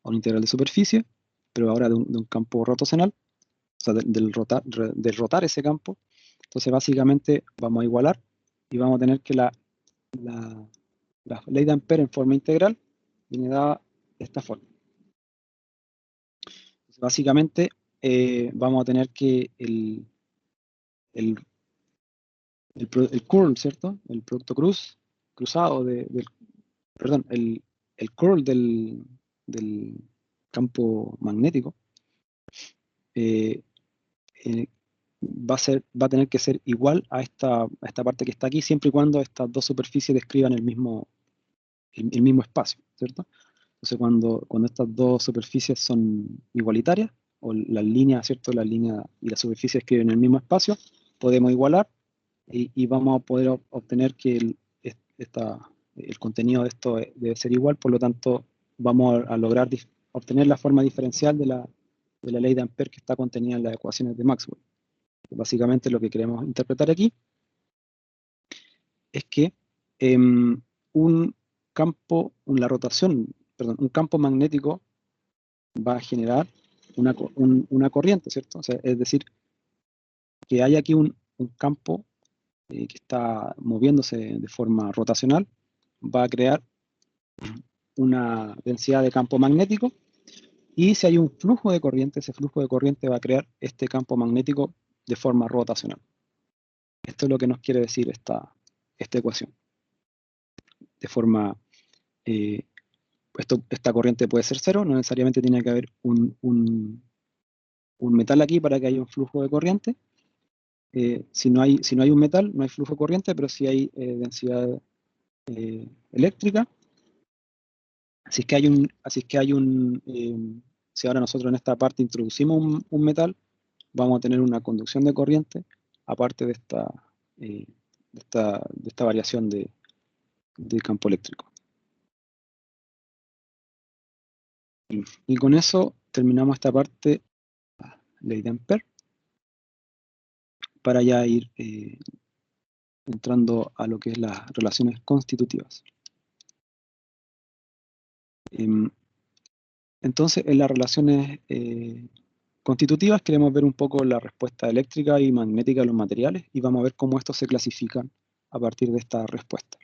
un integral de superficie, pero ahora de un campo rotacional, o sea, del rotar ese campo. Entonces, básicamente, vamos a igualar y vamos a tener que la ley de Ampère en forma integral viene dada de esta forma. Entonces, básicamente, vamos a tener que el curl, ¿cierto? El producto cruzado perdón, el curl del campo magnético va a tener que ser igual a esta parte que está aquí, siempre y cuando estas dos superficies describan el mismo espacio, ¿cierto? Entonces, cuando estas dos superficies son igualitarias, o las líneas, ¿cierto? La línea y la superficie escriben el mismo espacio, podemos igualar y vamos a poder obtener que el contenido de esto debe ser igual, por lo tanto, vamos a lograr obtener la forma diferencial de la ley de Ampère que está contenida en las ecuaciones de Maxwell. Básicamente, lo que queremos interpretar aquí es que un campo magnético va a generar una corriente, ¿cierto? O sea, es decir, que hay aquí un campo que está moviéndose de forma rotacional, va a crear una densidad de campo magnético, y si hay un flujo de corriente, ese flujo de corriente va a crear este campo magnético de forma rotacional. Esto es lo que nos quiere decir esta ecuación. De forma, esta corriente puede ser cero, no necesariamente tiene que haber un metal aquí para que haya un flujo de corriente. Si no hay un metal, no hay flujo de corriente, pero sí hay densidad eléctrica. Así es que si ahora nosotros en esta parte introducimos un metal, vamos a tener una conducción de corriente, aparte de esta variación de campo eléctrico. Y con eso terminamos esta parte, ley de Ampère, para ya ir entrando a lo que es las relaciones constitutivas. Entonces, en las relaciones constitutivas queremos ver un poco la respuesta eléctrica y magnética de los materiales, y vamos a ver cómo estos se clasifican a partir de esta respuesta.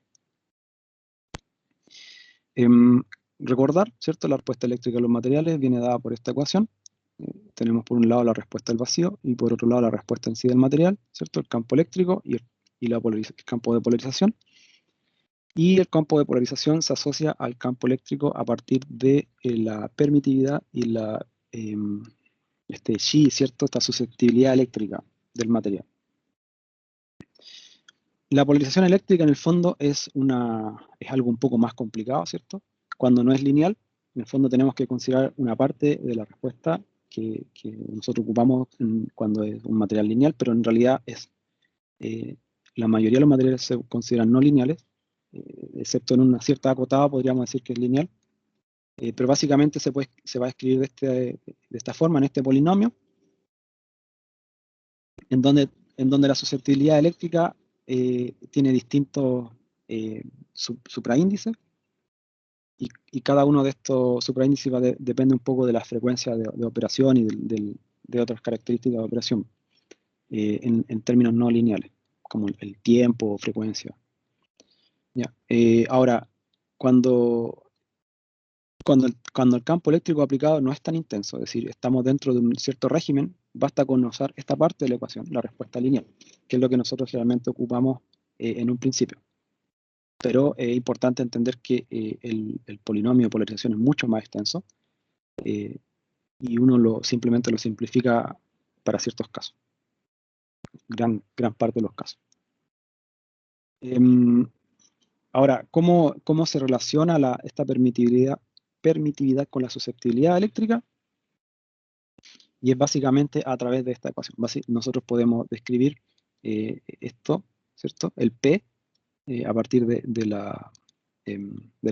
Recordar, ¿cierto? La respuesta eléctrica de los materiales viene dada por esta ecuación. Tenemos por un lado la respuesta del vacío y por otro lado la respuesta en sí del material, ¿cierto? El campo eléctrico y el campo de polarización. Y el campo de polarización se asocia al campo eléctrico a partir de la permitividad y la Xi, ¿cierto? Esta susceptibilidad eléctrica del material. La polarización eléctrica en el fondo es algo un poco más complicado, ¿cierto? Cuando no es lineal, en el fondo tenemos que considerar una parte de la respuesta que nosotros ocupamos cuando es un material lineal, pero en realidad la mayoría de los materiales se consideran no lineales, excepto en una cierta acotada podríamos decir que es lineal, pero básicamente se va a escribir de esta forma, en este polinomio, en donde la susceptibilidad eléctrica tiene distintos supraíndices, y cada uno de estos supraíndices depende un poco de la frecuencia de operación y de otras características de operación en términos no lineales, como el tiempo o frecuencia. ¿Ya? Ahora, cuando cuando el campo eléctrico aplicado no es tan intenso, es decir, estamos dentro de un cierto régimen, basta con usar esta parte de la ecuación, la respuesta lineal, que es lo que nosotros generalmente ocupamos en un principio. Pero es importante entender que el polinomio de polarización es mucho más extenso y uno simplemente lo simplifica para ciertos casos, gran parte de los casos. Ahora, ¿cómo se relaciona esta permitividad con la susceptibilidad eléctrica? Y es básicamente a través de esta ecuación. Nosotros podemos describir esto, ¿cierto? El P a partir de la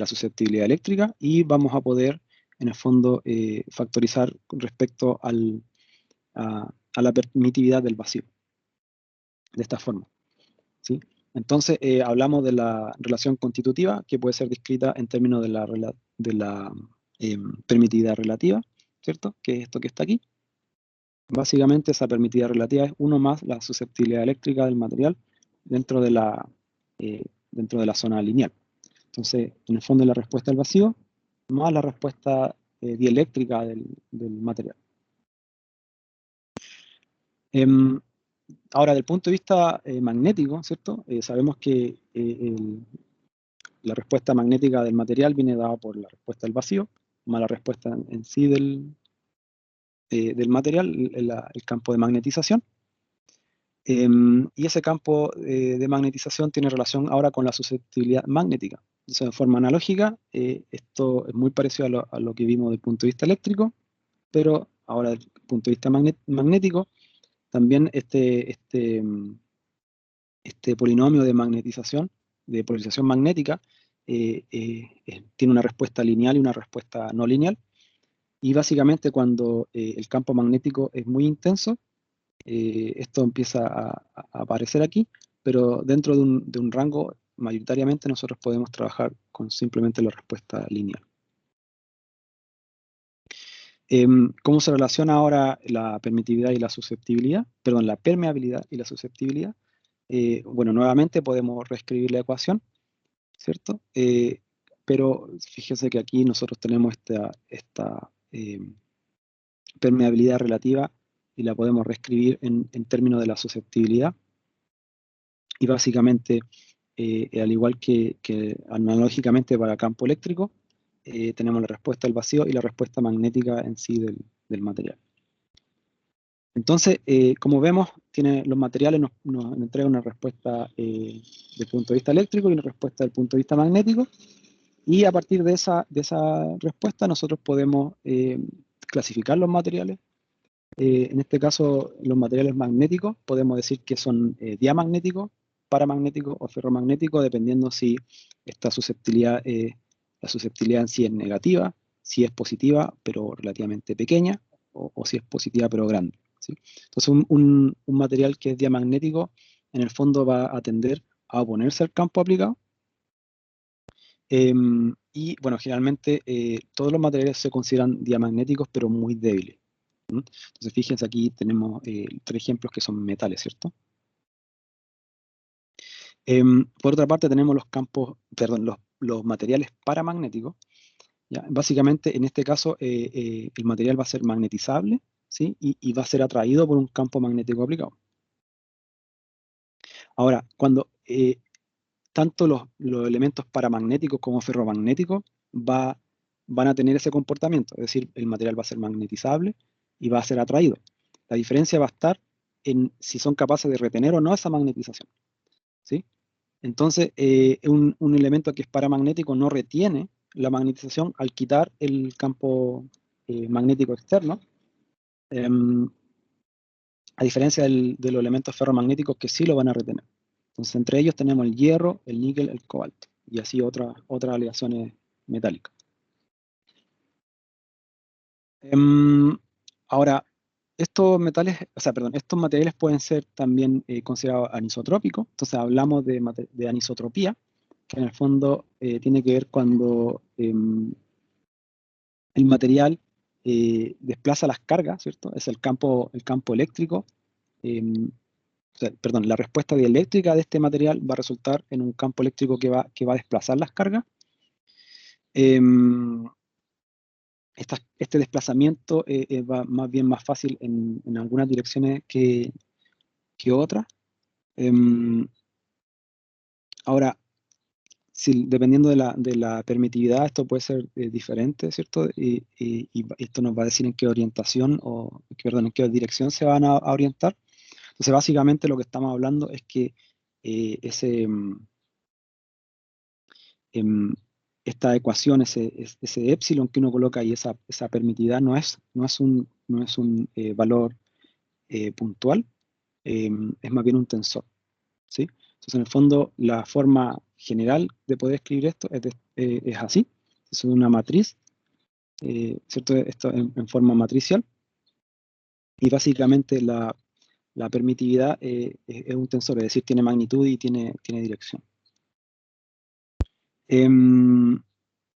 susceptibilidad eléctrica, y vamos a poder, en el fondo, factorizar con respecto a la permitividad del vacío, de esta forma, ¿sí? Entonces, hablamos de la relación constitutiva, que puede ser descrita en términos de la permitividad relativa, ¿cierto? Que es esto que está aquí. Básicamente, esa permitividad relativa es 1 más la susceptibilidad eléctrica del material dentro de la zona lineal. Entonces, en el fondo, la respuesta al vacío más la respuesta dieléctrica del material. Ahora, desde el punto de vista magnético, ¿cierto? Sabemos que la respuesta magnética del material viene dada por la respuesta del vacío, más la respuesta en sí del material, el campo de magnetización. Y ese campo de magnetización tiene relación ahora con la susceptibilidad magnética. Entonces, de forma analógica, esto es muy parecido a lo que vimos desde el punto de vista eléctrico, pero ahora desde el punto de vista magnético, también este polinomio de magnetización, de polarización magnética, tiene una respuesta lineal y una respuesta no lineal. Y básicamente cuando el campo magnético es muy intenso, esto empieza a aparecer aquí, pero dentro de un rango, mayoritariamente nosotros podemos trabajar con simplemente la respuesta lineal. ¿Cómo se relaciona ahora la permitividad y la susceptibilidad? Perdón, la permeabilidad y la susceptibilidad. Bueno, nuevamente podemos reescribir la ecuación, ¿cierto? Pero fíjense que aquí nosotros tenemos esta permeabilidad relativa y la podemos reescribir en términos de la susceptibilidad. Y básicamente, al igual que analógicamente para campo eléctrico, tenemos la respuesta del vacío y la respuesta magnética en sí del material. Entonces, como vemos, los materiales nos entregan una respuesta desde el punto de vista eléctrico y una respuesta desde el punto de vista magnético, y a partir de esa respuesta nosotros podemos clasificar los materiales. En este caso, los materiales magnéticos podemos decir que son diamagnéticos, paramagnéticos o ferromagnéticos, dependiendo si esta susceptibilidad, la susceptibilidad en sí es negativa, si es positiva pero relativamente pequeña, o si es positiva pero grande, ¿sí? Entonces, un material que es diamagnético, en el fondo va a tender a oponerse al campo aplicado. Y bueno, generalmente todos los materiales se consideran diamagnéticos pero muy débiles. Entonces, fíjense, aquí tenemos 3 ejemplos que son metales, ¿cierto? Por otra parte, tenemos los materiales paramagnéticos. ¿Ya? Básicamente, en este caso, el material va a ser magnetizable, ¿sí? Y va a ser atraído por un campo magnético aplicado. Ahora, cuando tanto los elementos paramagnéticos como ferromagnéticos van a tener ese comportamiento, es decir, el material va a ser magnetizable y va a ser atraído. La diferencia va a estar en si son capaces de retener o no esa magnetización, ¿sí? Entonces, un elemento que es paramagnético no retiene la magnetización al quitar el campo magnético externo, a diferencia de los elementos ferromagnéticos que sí lo van a retener. Entonces, entre ellos tenemos el hierro, el níquel, el cobalto, y así otras aleaciones metálicas. Ahora, estos materiales pueden ser también considerados anisotrópicos. Entonces hablamos de anisotropía, que en el fondo tiene que ver cuando el material desplaza las cargas, ¿cierto? Es el campo eléctrico. La respuesta dieléctrica de este material va a resultar en un campo eléctrico que va a desplazar las cargas. este desplazamiento va más bien más fácil en algunas direcciones que otras. Ahora, dependiendo de la permitividad, esto puede ser diferente, ¿cierto? Y esto nos va a decir en qué orientación, en qué dirección se van a orientar. Entonces, básicamente lo que estamos hablando es que esta ecuación, ese epsilon que uno coloca ahí, esa permitividad no es un valor puntual, es más bien un tensor, ¿sí? Entonces, en el fondo, la forma general de poder escribir esto es así. Es una matriz, ¿cierto? Esto en forma matricial. Y básicamente la permitividad es un tensor, es decir, tiene magnitud y tiene dirección.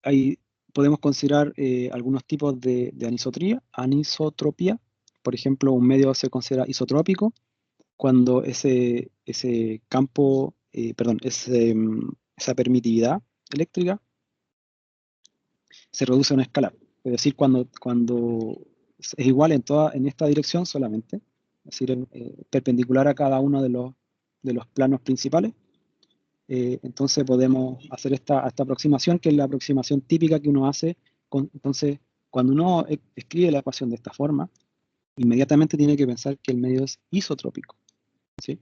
Ahí podemos considerar algunos tipos de anisotropía. Por ejemplo, un medio se considera isotrópico cuando esa permitividad eléctrica se reduce a una escalar. Es decir, cuando es igual en esta dirección solamente, es decir, perpendicular a cada uno de los planos principales. Entonces podemos hacer esta aproximación, que es la aproximación típica que uno hace. Entonces, cuando uno escribe la ecuación de esta forma, inmediatamente tiene que pensar que el medio es isotrópico, ¿sí?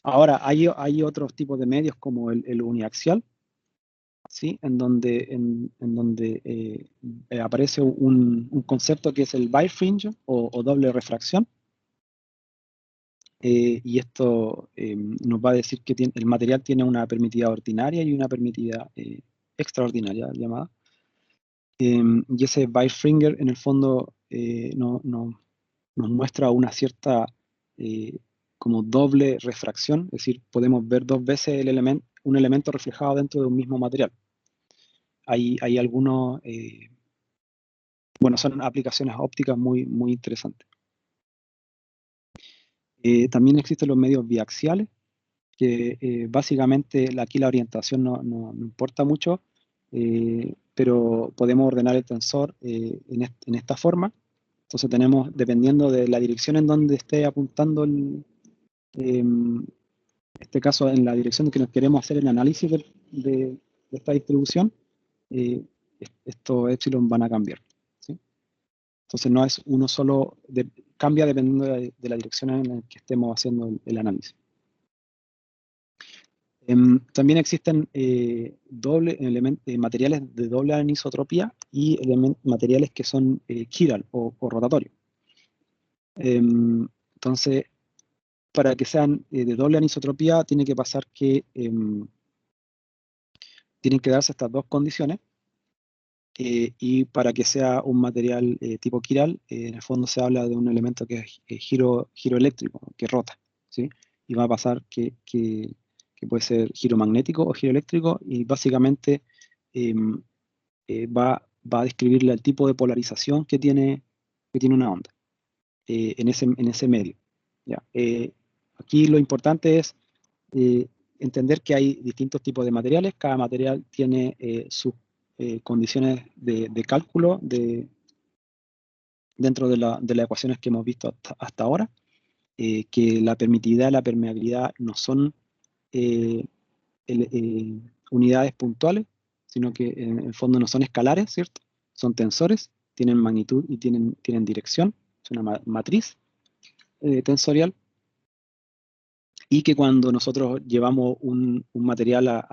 Ahora, hay otros tipos de medios como el uniaxial, ¿sí? En donde aparece un concepto que es el birefringe o doble refracción. Y esto nos va a decir que el material tiene una permitividad ordinaria y una permitividad extraordinaria llamada. Y ese birefringer en el fondo nos muestra una cierta como doble refracción, es decir, podemos ver dos veces un elemento reflejado dentro de un mismo material. Hay algunos, son aplicaciones ópticas muy, muy interesantes. También existen los medios biaxiales, que básicamente aquí la orientación no importa mucho, pero podemos ordenar el tensor en esta forma. Entonces tenemos, dependiendo de la dirección en donde esté apuntando, en este caso en la dirección que nos queremos hacer el análisis de esta distribución, estos epsilon van a cambiar, ¿sí? Entonces no es uno solo, cambia dependiendo de la dirección en la que estemos haciendo el análisis. También existen materiales de doble anisotropía y materiales que son chiral o rotatorios. Entonces, para que sean de doble anisotropía, tiene que pasar que tienen que darse estas dos condiciones. Y para que sea un material tipo chiral, en el fondo se habla de un elemento que es giro eléctrico, que rota, ¿sí? Y va a pasar que puede ser giro magnético o giro eléctrico, y básicamente va a describirle el tipo de polarización que tiene una onda en ese medio, ¿ya? Aquí lo importante es entender que hay distintos tipos de materiales. Cada material tiene sus condiciones de cálculo dentro de las ecuaciones que hemos visto hasta ahora, que la permitividad y la permeabilidad no son unidades puntuales, sino que en el fondo no son escalares, ¿cierto? Son tensores, tienen magnitud y tienen dirección, es una matriz tensorial, y que cuando nosotros llevamos un material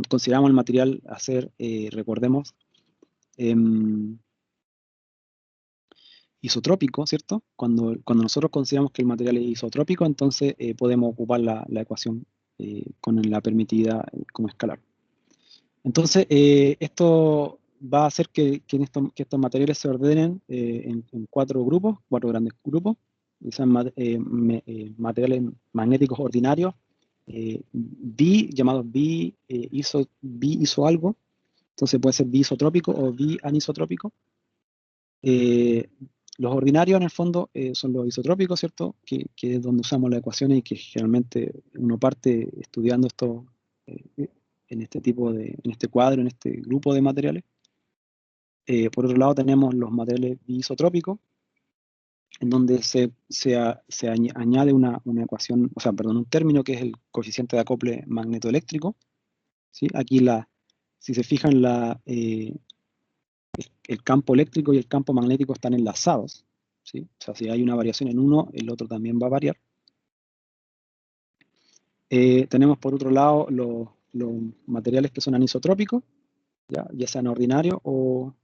consideramos el material a ser, recordemos, isotrópico, ¿cierto? Cuando nosotros consideramos que el material es isotrópico, entonces podemos ocupar la ecuación con la permitida como escalar. Entonces, esto va a hacer que estos materiales se ordenen en cuatro grandes grupos. Son materiales magnéticos ordinarios, llamados bi-iso algo. Entonces puede ser bi-isotrópico o bi-anisotrópico. Los ordinarios en el fondo son los isotrópicos, ¿cierto? Que es donde usamos las ecuaciones y que generalmente uno parte estudiando esto en este cuadro, en este grupo de materiales. Por otro lado tenemos los materiales isotrópicos, en donde se añade una ecuación, o sea, perdón, un término que es el coeficiente de acople magnetoeléctrico, ¿sí? Aquí si se fijan, el campo eléctrico y el campo magnético están enlazados, ¿sí? O sea, si hay una variación en uno, el otro también va a variar. Tenemos por otro lado los materiales que son anisotrópicos, ya sean ordinarios o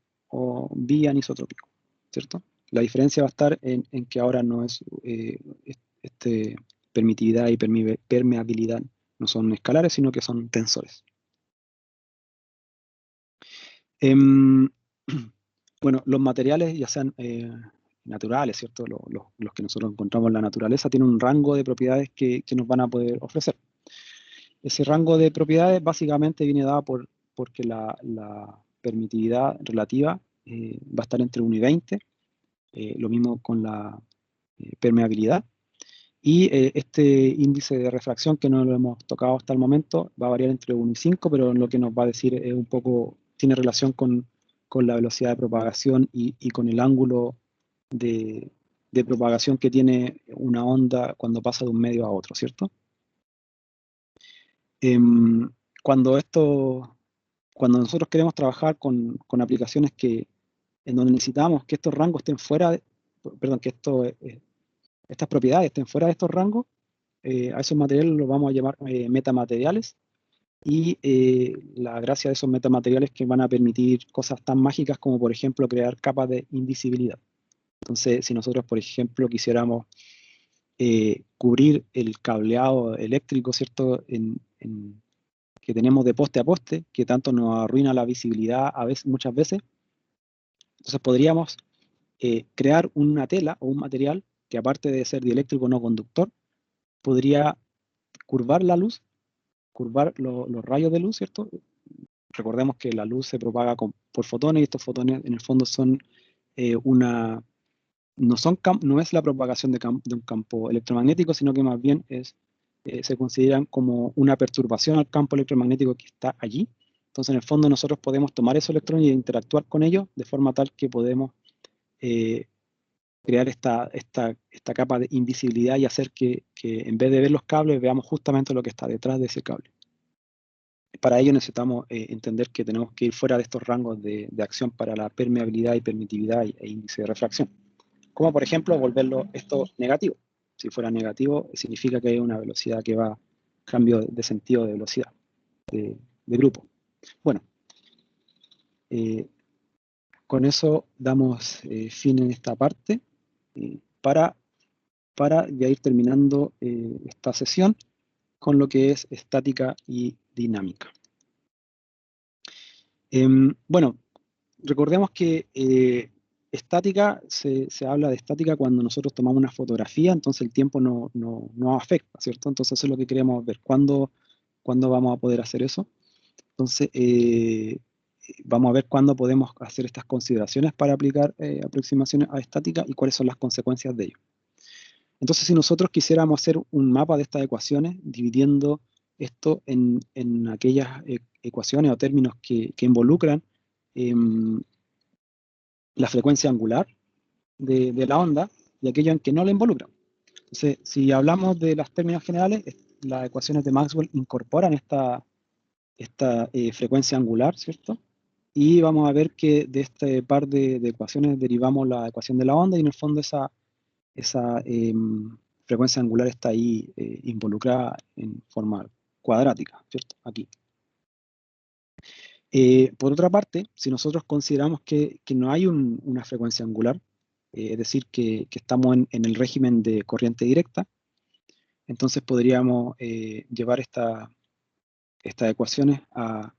bianisotrópicos, ¿cierto? La diferencia va a estar en que ahora no es permitividad y permeabilidad, no son escalares, sino que son tensores. Bueno, los materiales, ya sean naturales, ¿cierto? Los que nosotros encontramos en la naturaleza, tienen un rango de propiedades que nos van a poder ofrecer. Ese rango de propiedades básicamente viene dado porque la permitividad relativa va a estar entre 1 y 20, lo mismo con la permeabilidad, y este índice de refracción, que no lo hemos tocado hasta el momento, va a variar entre 1 y 5, pero lo que nos va a decir es un poco, tiene relación con la velocidad de propagación y con el ángulo de propagación que tiene una onda cuando pasa de un medio a otro, ¿cierto? Cuando nosotros queremos trabajar con aplicaciones en donde necesitamos que estos rangos estén fuera, perdón, que estas propiedades estén fuera de estos rangos, a esos materiales los vamos a llamar metamateriales, y la gracia de esos metamateriales es que van a permitir cosas tan mágicas como, por ejemplo, crear capas de invisibilidad. Entonces, si nosotros, por ejemplo, quisiéramos cubrir el cableado eléctrico, ¿cierto?, que tenemos de poste a poste, que tanto nos arruina la visibilidad muchas veces, entonces podríamos crear una tela o un material que, aparte de ser dieléctrico no conductor, podría curvar la luz, curvar los rayos de luz, ¿cierto? Recordemos que la luz se propaga por fotones, y estos fotones en el fondo son no es la propagación de un campo electromagnético, sino que más bien se consideran como una perturbación al campo electromagnético que está allí. Entonces, en el fondo, nosotros podemos tomar esos electrones e interactuar con ellos de forma tal que podemos crear esta capa de invisibilidad y hacer que en vez de ver los cables, veamos justamente lo que está detrás de ese cable. Para ello necesitamos entender que tenemos que ir fuera de estos rangos de acción para la permeabilidad y permitividad e índice de refracción. Como, por ejemplo, volverlo esto negativo. Si fuera negativo, significa que hay una velocidad que va, cambio de sentido de velocidad, de grupo. Bueno, con eso damos fin en esta parte para ya ir terminando esta sesión con lo que es estática y dinámica. Bueno, recordemos que estática, se habla de estática cuando nosotros tomamos una fotografía, entonces el tiempo no afecta, ¿cierto? Entonces eso es lo que queremos ver, ¿cuándo vamos a poder hacer eso? Entonces vamos a ver cuándo podemos hacer estas consideraciones para aplicar aproximaciones a estática y cuáles son las consecuencias de ello. Entonces, si nosotros quisiéramos hacer un mapa de estas ecuaciones, dividiendo esto en aquellas ecuaciones o términos que involucran la frecuencia angular de la onda y aquellos en que no la involucran. Entonces, si hablamos de los términos generales, las ecuaciones de Maxwell incorporan esta frecuencia angular, ¿cierto? Y vamos a ver que de este par de ecuaciones derivamos la ecuación de la onda, y en el fondo esa frecuencia angular está ahí involucrada en forma cuadrática, ¿cierto? Aquí. Por otra parte, si nosotros consideramos que no hay una frecuencia angular, es decir, que estamos en el régimen de corriente directa, entonces podríamos llevar estas ecuaciones a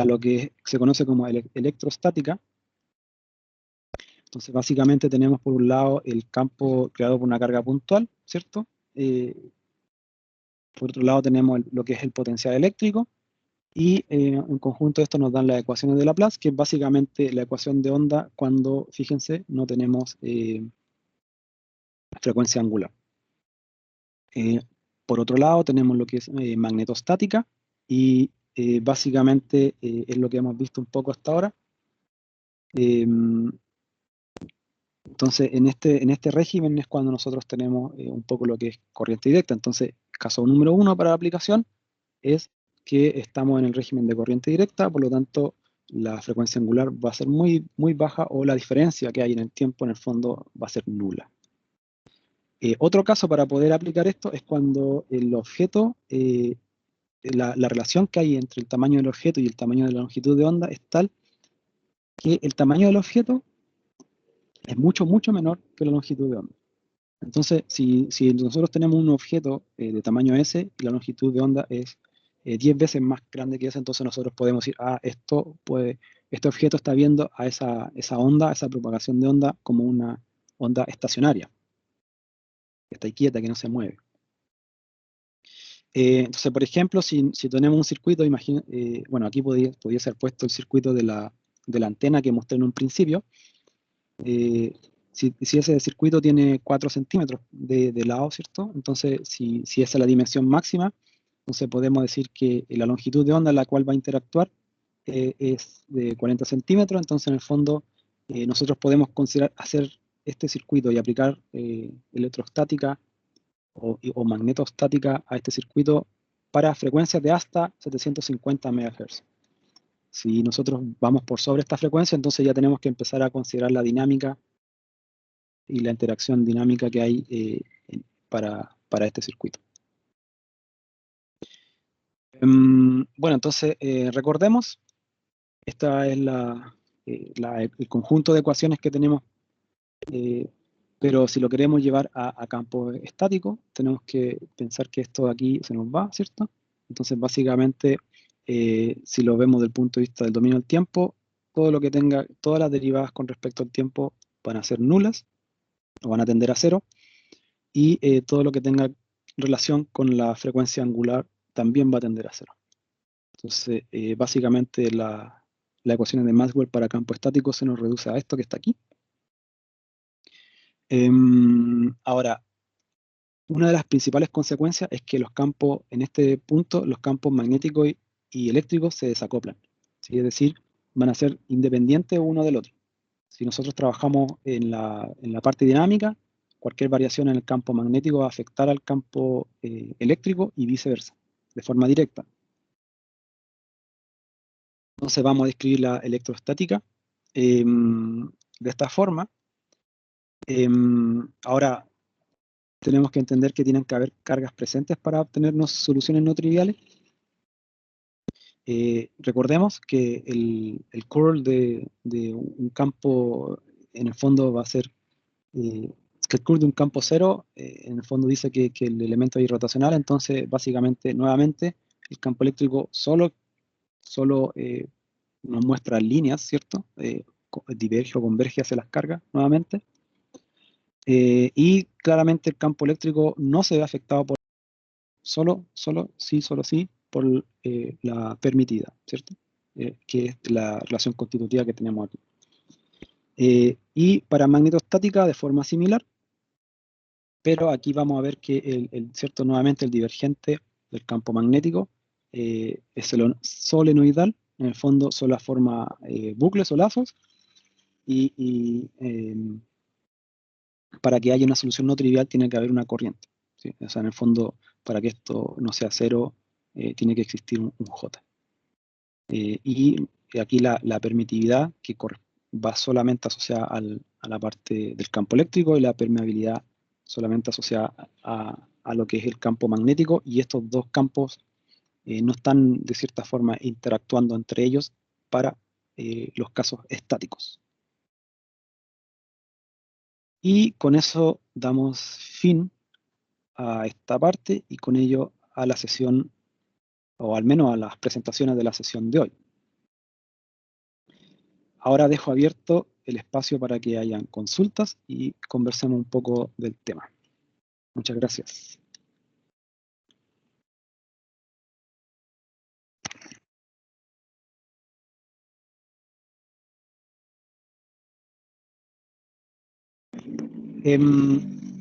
lo que se conoce como electrostática. Entonces, básicamente tenemos por un lado el campo creado por una carga puntual, ¿cierto? Por otro lado tenemos lo que es el potencial eléctrico, y en conjunto esto nos dan las ecuaciones de Laplace, que es básicamente la ecuación de onda cuando, fíjense, no tenemos frecuencia angular. Por otro lado tenemos lo que es magnetostática, y básicamente es lo que hemos visto un poco hasta ahora. Entonces, en este régimen es cuando nosotros tenemos un poco lo que es corriente directa. Entonces, caso número 1 para la aplicación es que estamos en el régimen de corriente directa, por lo tanto, la frecuencia angular va a ser muy, muy baja, o la diferencia que hay en el tiempo, en el fondo, va a ser nula. Otro caso para poder aplicar esto es cuando el objeto, la relación que hay entre el tamaño del objeto y el tamaño de la longitud de onda es tal que el tamaño del objeto es mucho, mucho menor que la longitud de onda. Entonces, si nosotros tenemos un objeto de tamaño S y la longitud de onda es 10 veces más grande que esa, entonces nosotros podemos decir, este objeto está viendo a esa onda, a esa propagación de onda, como una onda estacionaria, que está ahí quieta, que no se mueve. Entonces, por ejemplo, si tenemos un circuito, bueno, aquí podía ser puesto el circuito de la antena que mostré en un principio. Si ese circuito tiene 4 centímetros de lado, ¿cierto? Entonces, si esa es la dimensión máxima, entonces podemos decir que la longitud de onda en la cual va a interactuar es de 40 centímetros. Entonces, en el fondo, nosotros podemos considerar hacer este circuito y aplicar electrostática o magnetostática a este circuito para frecuencias de hasta 750 MHz. Si nosotros vamos por sobre esta frecuencia, entonces ya tenemos que empezar a considerar la dinámica y la interacción dinámica que hay para este circuito. Bueno, entonces recordemos, esta es el conjunto de ecuaciones que tenemos, pero si lo queremos llevar a campo estático, tenemos que pensar que esto de aquí se nos va, ¿cierto? Entonces, básicamente, si lo vemos desde el punto de vista del dominio del tiempo, todo lo que tenga, todas las derivadas con respecto al tiempo van a ser nulas, o van a tender a cero, y todo lo que tenga relación con la frecuencia angular también va a tender a cero. Entonces, básicamente las ecuaciones de Maxwell para campo estático se nos reduce a esto que está aquí. Ahora, una de las principales consecuencias es que los campos, en este punto, los campos magnéticos y eléctricos se desacoplan, ¿sí? Es decir, van a ser independientes uno del otro. Si nosotros trabajamos en la parte dinámica, cualquier variación en el campo magnético va a afectar al campo eléctrico y viceversa, de forma directa. Entonces vamos a describir la electrostática de esta forma. Ahora, tenemos que entender que tienen que haber cargas presentes para obtenernos soluciones no triviales. Recordemos que el curl de un campo, en el fondo va a ser, que el curl de un campo cero, en el fondo dice que el elemento es irrotacional. Entonces, básicamente, nuevamente, el campo eléctrico solo nos muestra líneas, ¿cierto? Diverge o converge hacia las cargas, nuevamente. Y claramente el campo eléctrico no se ve afectado por solo sí, por la permitida, ¿cierto? Que es la relación constitutiva que tenemos aquí. Y para magnetostática de forma similar, pero aquí vamos a ver que ¿cierto? Nuevamente el divergente del campo magnético es solenoidal, en el fondo solo forma bucles o lazos, y para que haya una solución no trivial tiene que haber una corriente, ¿sí? O sea, en el fondo, para que esto no sea cero, tiene que existir un J. Y aquí la permitividad, que va solamente asociada a la parte del campo eléctrico, y la permeabilidad solamente asociada a lo que es el campo magnético, y estos dos campos no están de cierta forma interactuando entre ellos para los casos estáticos. Y con eso damos fin a esta parte, y con ello a la sesión, o al menos a las presentaciones de la sesión de hoy. Ahora dejo abierto el espacio para que hayan consultas y conversemos un poco del tema. Muchas gracias.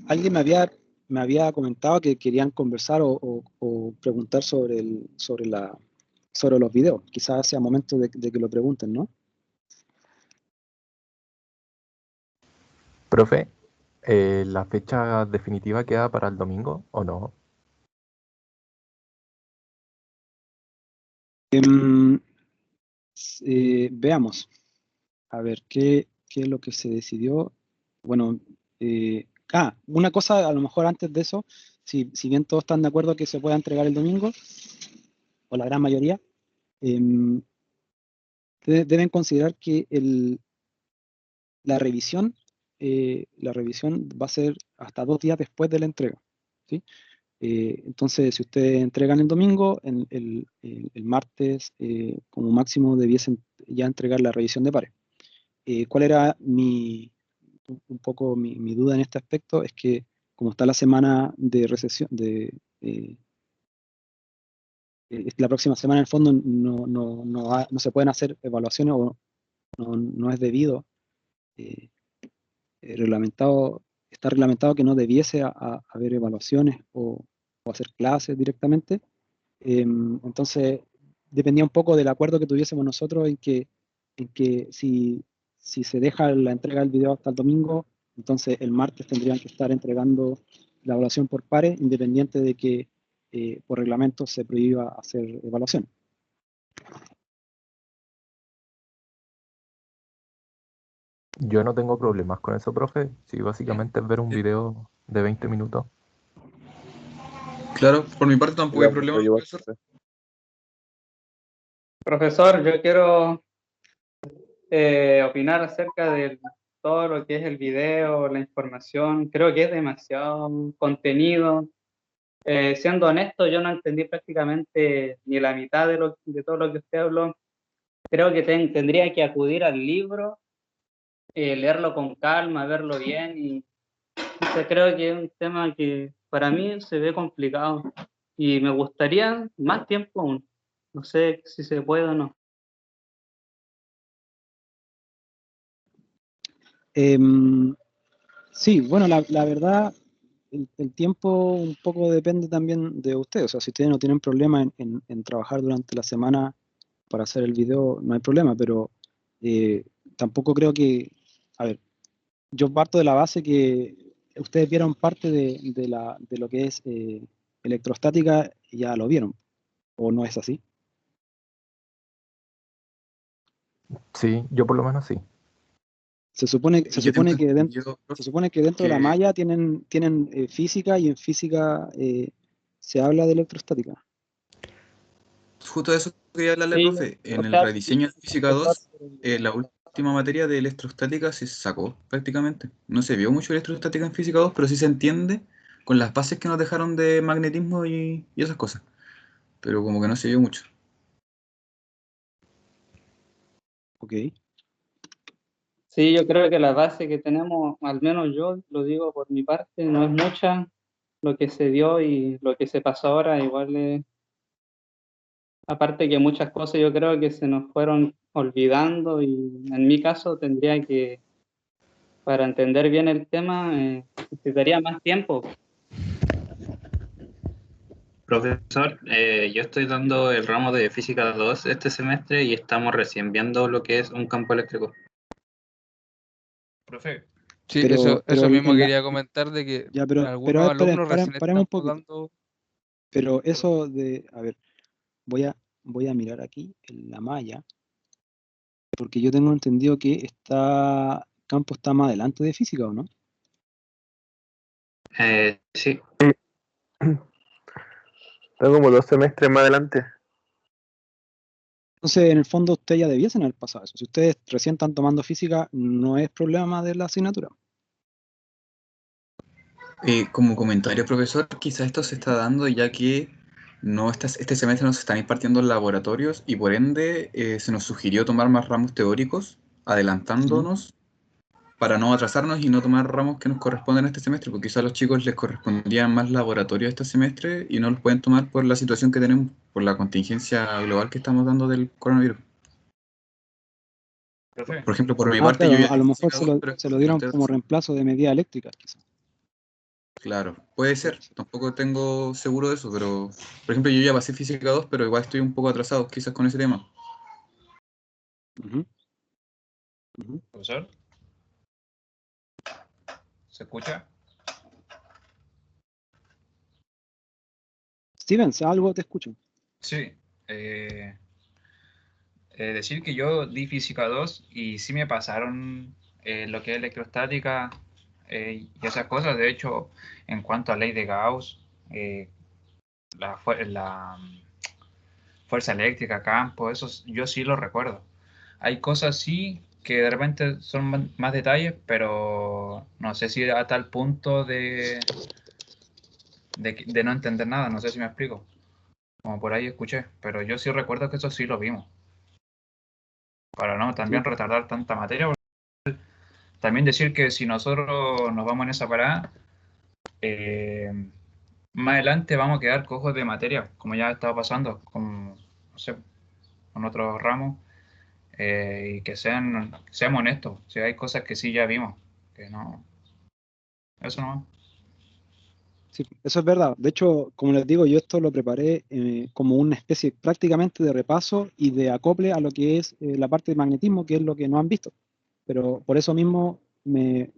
Alguien me había comentado que querían conversar o preguntar sobre los videos. Quizás sea momento de que lo pregunten, ¿no? Profe, ¿la fecha definitiva queda para el domingo o no? Veamos, a ver, ¿qué es lo que se decidió? Bueno, una cosa, a lo mejor antes de eso, si bien todos están de acuerdo que se pueda entregar el domingo, o la gran mayoría, deben considerar que la revisión va a ser hasta 2 días después de la entrega, ¿sí? Entonces, si ustedes entregan el domingo, el martes, como máximo, debiesen ya entregar la revisión de pares. ¿Cuál era un poco mi duda en este aspecto? Es que como está la semana de recesión, la próxima semana en el fondo no se pueden hacer evaluaciones o no es debido, eh, está reglamentado que no debiese haber evaluaciones o hacer clases directamente. Entonces, dependía un poco del acuerdo que tuviésemos nosotros en que si se deja la entrega del video hasta el domingo, entonces el martes tendrían que estar entregando la evaluación por pares, independiente de que por reglamento se prohíba hacer evaluación. Yo no tengo problemas con eso, profe. Sí, básicamente es ver un video de 20 minutos. Claro, por mi parte tampoco hay problema, profesor. Profesor, yo quiero opinar acerca de todo lo que es el video, la información. Creo que es demasiado contenido. Siendo honesto, yo no entendí prácticamente ni la mitad de todo lo que usted habló. Creo que tendría que acudir al libro, leerlo con calma, verlo bien. Y creo que es un tema que para mí se ve complicado. Y me gustaría más tiempo aún. No sé si se puede o no. Sí, bueno, la verdad, el tiempo un poco depende también de ustedes. O sea, si ustedes no tienen problema en trabajar durante la semana para hacer el video, no hay problema, pero tampoco creo que, a ver, yo parto de la base que ustedes vieron parte de lo que es electrostática, y ya lo vieron, ¿o no es así? Sí, yo por lo menos sí. Se supone Yo tengo que entendido, se supone que dentro de la que malla tienen física, y en física se habla de electrostática. justo de eso quería hablarle, Sí, profe. o En el sea, rediseño de Física 2, la última materia de electrostática se sacó prácticamente. No se vio mucho electrostática en Física 2, pero sí se entiende con las bases que nos dejaron de magnetismo y esas cosas. Pero como que no se vio mucho. Ok. sí, yo creo que la base que tenemos, al menos yo lo digo por mi parte, no es mucha. Lo que se dio y lo que se pasó ahora, igual es, aparte que muchas cosas yo creo que se nos fueron olvidando y en mi caso tendría que, para entender bien el tema, necesitaría más tiempo. Profesor, yo estoy dando el ramo de Física 2 este semestre y estamos recién viendo lo que es un campo eléctrico. Profe. Sí, Pero eso mismo en quería comentar de que ya, pero algunos alumnos recién paremos un estamos poquito. dando. Pero eso a ver, voy a mirar aquí en la malla, porque yo tengo entendido que campo está más adelante de física, ¿o no? Sí, Está como 2 semestres más adelante. Entonces, en el fondo, ustedes ya debiesen haber pasado eso. Si ustedes recién están tomando física, no es problema de la asignatura. Como comentario, profesor, quizás esto se está dando ya que este semestre no se están impartiendo laboratorios y por ende se nos sugirió tomar más ramos teóricos, adelantándonos para no atrasarnos y no tomar ramos que nos corresponden este semestre, porque quizás a los chicos les correspondían más laboratorios este semestre y no los pueden tomar por la situación que tenemos, por la contingencia global que estamos dando del coronavirus. Profe. Por ejemplo, por mi parte, yo Claro, ya a lo di mejor Física 2, pero se lo dieron como reemplazo de medidas eléctricas, quizás. claro, puede ser, tampoco tengo seguro de eso, pero por ejemplo yo ya pasé Física 2, pero igual estoy un poco atrasado quizás con ese tema. Ujú. Ujú. Profesor. ¿Se escucha? Steven, algo te escucho. Sí. Decir que yo di física 2 y sí me pasaron lo que es electrostática y esas cosas. De hecho, en cuanto a ley de Gauss, la fuerza eléctrica, campo, eso yo sí lo recuerdo. Hay cosas sí que de repente son más detalles, pero no sé si a tal punto de no entender nada, no sé si me explico. Como por ahí escuché, pero yo sí recuerdo que eso sí lo vimos. Para no también Sí. retardar tanta materia. También decir que si nosotros nos vamos en esa parada, más adelante vamos a quedar cojos de materia, como ya estaba pasando con, no sé, con otros ramos, y que seamos honestos, si hay cosas que sí ya vimos, que no, eso no. Sí, eso es verdad. De hecho, como les digo, yo esto lo preparé como una especie prácticamente de repaso y de acople a lo que es la parte de magnetismo, que es lo que no han visto. Pero por eso mismo me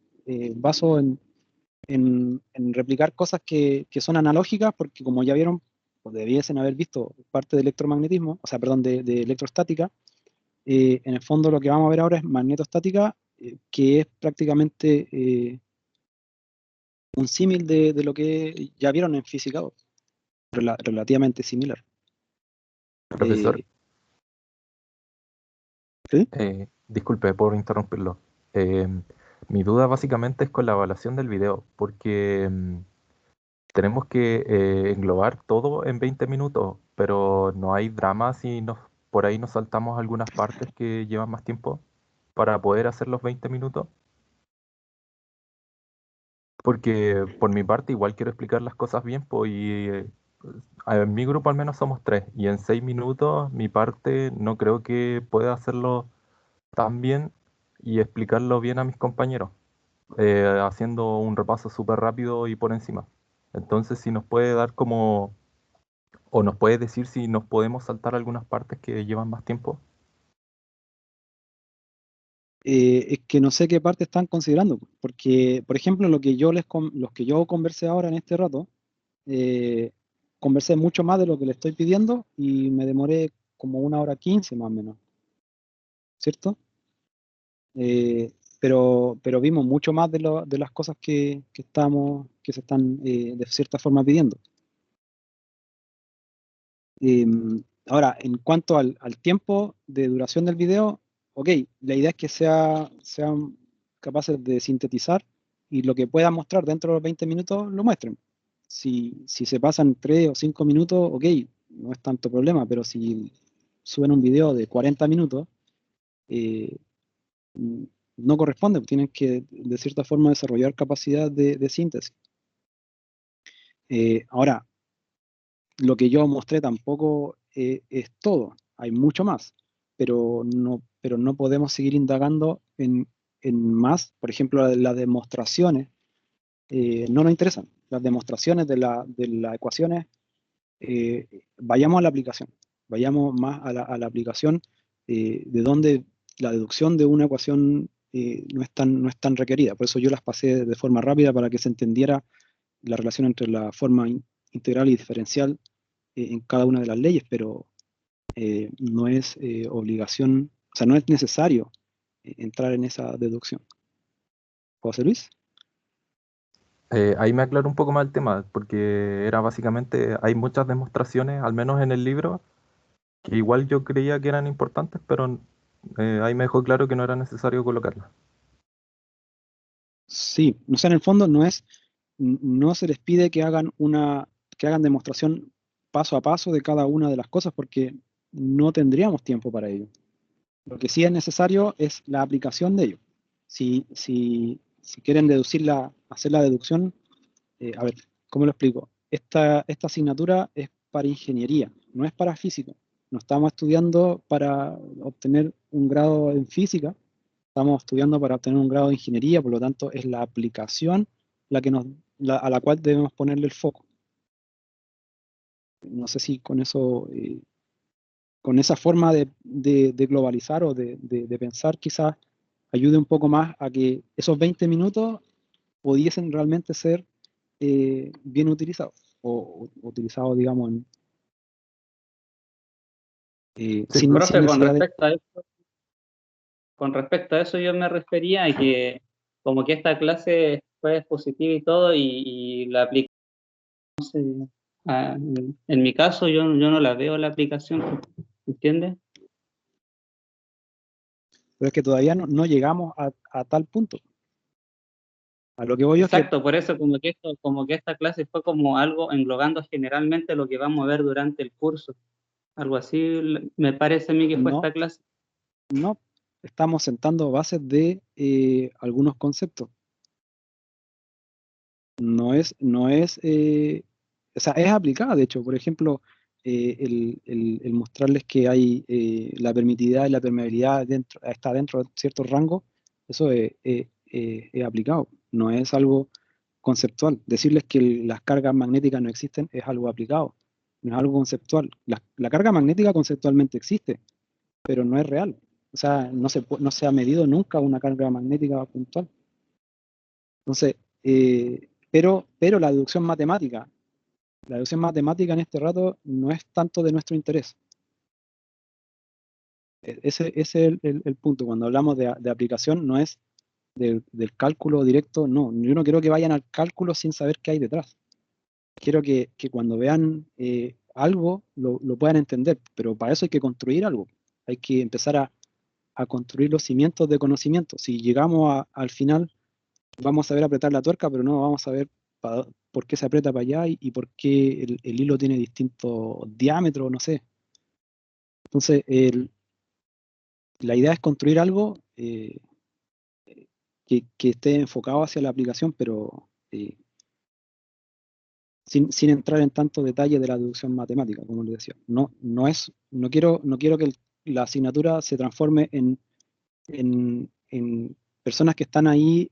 baso en replicar cosas que son analógicas, porque como ya vieron, o debiesen haber visto parte de electromagnetismo, o sea, perdón, de electrostática, en el fondo lo que vamos a ver ahora es magnetostática, que es prácticamente un símil de lo que ya vieron en física 2, relativamente similar. Profesor, ¿Sí? disculpe por interrumpirlo. Eh, Mi duda básicamente es con la evaluación del video, porque tenemos que englobar todo en 20 minutos, pero no hay drama si por ahí nos saltamos algunas partes que llevan más tiempo para poder hacer los 20 minutos. Porque por mi parte igual quiero explicar las cosas bien, pues, y en mi grupo al menos somos 3, y en 6 minutos mi parte no creo que pueda hacerlo tan bien y explicarlo bien a mis compañeros, haciendo un repaso súper rápido y por encima. Entonces, si nos puede dar como, o nos puede decir si nos podemos saltar algunas partes que llevan más tiempo. Es que no sé qué parte están considerando, porque, por ejemplo, los que yo conversé ahora en este rato, eh, conversé mucho más de lo que le estoy pidiendo y me demoré como 1 hora 15 más o menos, ¿cierto? Pero vimos mucho más de las cosas que se están de cierta forma pidiendo. Ahora, en cuanto al tiempo de duración del video, ok, la idea es que sean capaces de sintetizar y lo que puedan mostrar dentro de los 20 minutos lo muestren. Si se pasan 3 o 5 minutos, ok, no es tanto problema, pero si suben un video de 40 minutos, eh, no corresponde, tienen que de cierta forma desarrollar capacidad de síntesis. Ahora, lo que yo mostré tampoco es todo, hay mucho más, pero no podemos seguir indagando en más. Por ejemplo, las demostraciones no nos interesan. Las demostraciones de las ecuaciones, vayamos a la aplicación, vayamos más a la aplicación de donde la deducción de una ecuación no es tan requerida. Por eso yo las pasé de forma rápida para que se entendiera la relación entre la forma integral y diferencial en cada una de las leyes, pero no es obligación, o sea, no es necesario entrar en esa deducción. ¿José Luis? Ahí me aclaro un poco más el tema, porque era básicamente, hay muchas demostraciones, al menos en el libro, que igual yo creía que eran importantes, pero ahí me dejó claro que no era necesario colocarlas. Sí, o sea, en el fondo no se les pide que hagan demostración paso a paso de cada una de las cosas porque no tendríamos tiempo para ello. Lo que sí es necesario es la aplicación de ello. Si quieren hacer la deducción, a ver, ¿cómo lo explico? Esta asignatura es para ingeniería, no es para física. No estamos estudiando para obtener un grado en física, estamos estudiando para obtener un grado de ingeniería, por lo tanto es la aplicación a la cual debemos ponerle el foco. No sé si con eso, con esa forma de globalizar o de pensar quizás ayude un poco más a que esos 20 minutos pudiesen realmente ser bien utilizados, o utilizados, digamos, sin Profe, necesidad de... con respecto a eso yo me refería a que como que esta clase fue positiva y todo, y la aplicación, en mi caso yo no la veo la aplicación, ¿entiendes? Pero es que todavía no llegamos a tal punto. A lo que voy yo es que Exacto, por eso como que esta clase fue como algo englobando generalmente lo que vamos a ver durante el curso. Algo así me parece a mí que fue no, esta clase. no estamos sentando bases de algunos conceptos. No es, o sea, es aplicada, de hecho, por ejemplo, el mostrarles que hay la permitividad y la permeabilidad está dentro de ciertos rangos, eso es aplicado, no es algo conceptual. Decirles que las cargas magnéticas no existen es algo aplicado, no es algo conceptual. La carga magnética conceptualmente existe, pero no es real. O sea, no se ha medido nunca una carga magnética puntual. Entonces, pero la deducción matemática en este rato no es tanto de nuestro interés. Ese es el punto. Cuando hablamos de aplicación, no es del cálculo directo, no. Yo no quiero que vayan al cálculo sin saber qué hay detrás. Quiero que cuando vean algo, lo puedan entender, pero para eso hay que construir algo. Hay que empezar a construir los cimientos de conocimiento. Si llegamos al final, vamos a saber apretar la tuerca, pero no vamos a ver por qué se aprieta para allá y por qué el hilo tiene distintos diámetros, no sé. Entonces, la idea es construir algo que esté enfocado hacia la aplicación, pero sin entrar en tanto detalle de la deducción matemática, como les decía. No quiero que la asignatura se transforme en personas que están ahí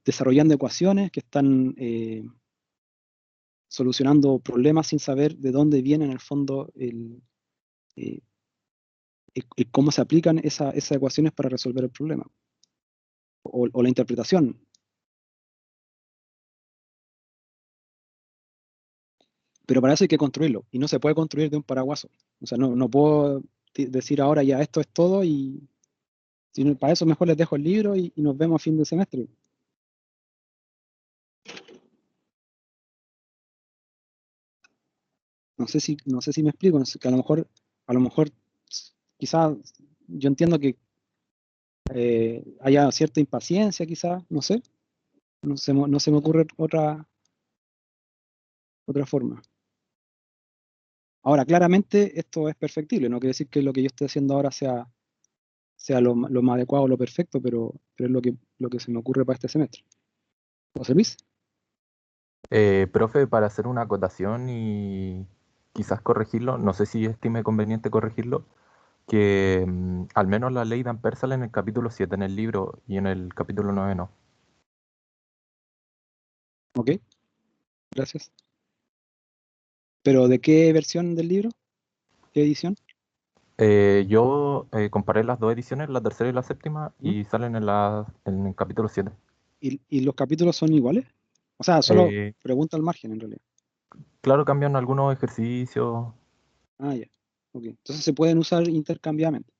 desarrollando ecuaciones, que están solucionando problemas sin saber de dónde viene en el fondo cómo se aplican esas ecuaciones para resolver el problema, o la interpretación. Pero para eso hay que construirlo, y no se puede construir de un paraguaso. O sea, no puedo decir ahora ya esto es todo, y para eso mejor les dejo el libro y nos vemos a fin de semestre. No sé si me explico, que a lo mejor quizás yo entiendo que haya cierta impaciencia, quizás, no sé. No se me ocurre otra forma. Ahora, claramente esto es perfectible, no quiere decir que lo que yo estoy haciendo ahora sea lo más adecuado o lo perfecto, pero es lo que se me ocurre para este semestre. ¿José Luis? Profe, para hacer una acotación y quizás corregirlo, no sé si estime conveniente corregirlo, que al menos la ley de Ampère sale en el capítulo 7 en el libro y en el capítulo 9 no. Ok, gracias. ¿Pero de qué versión del libro? ¿Qué edición? Yo comparé las dos ediciones, la tercera y la séptima, y salen en el capítulo 7. ¿Y los capítulos son iguales? O sea, solo pregunta al margen en realidad. Claro, cambian algunos ejercicios. Ah, ya. Ok, entonces se pueden usar intercambiadamente.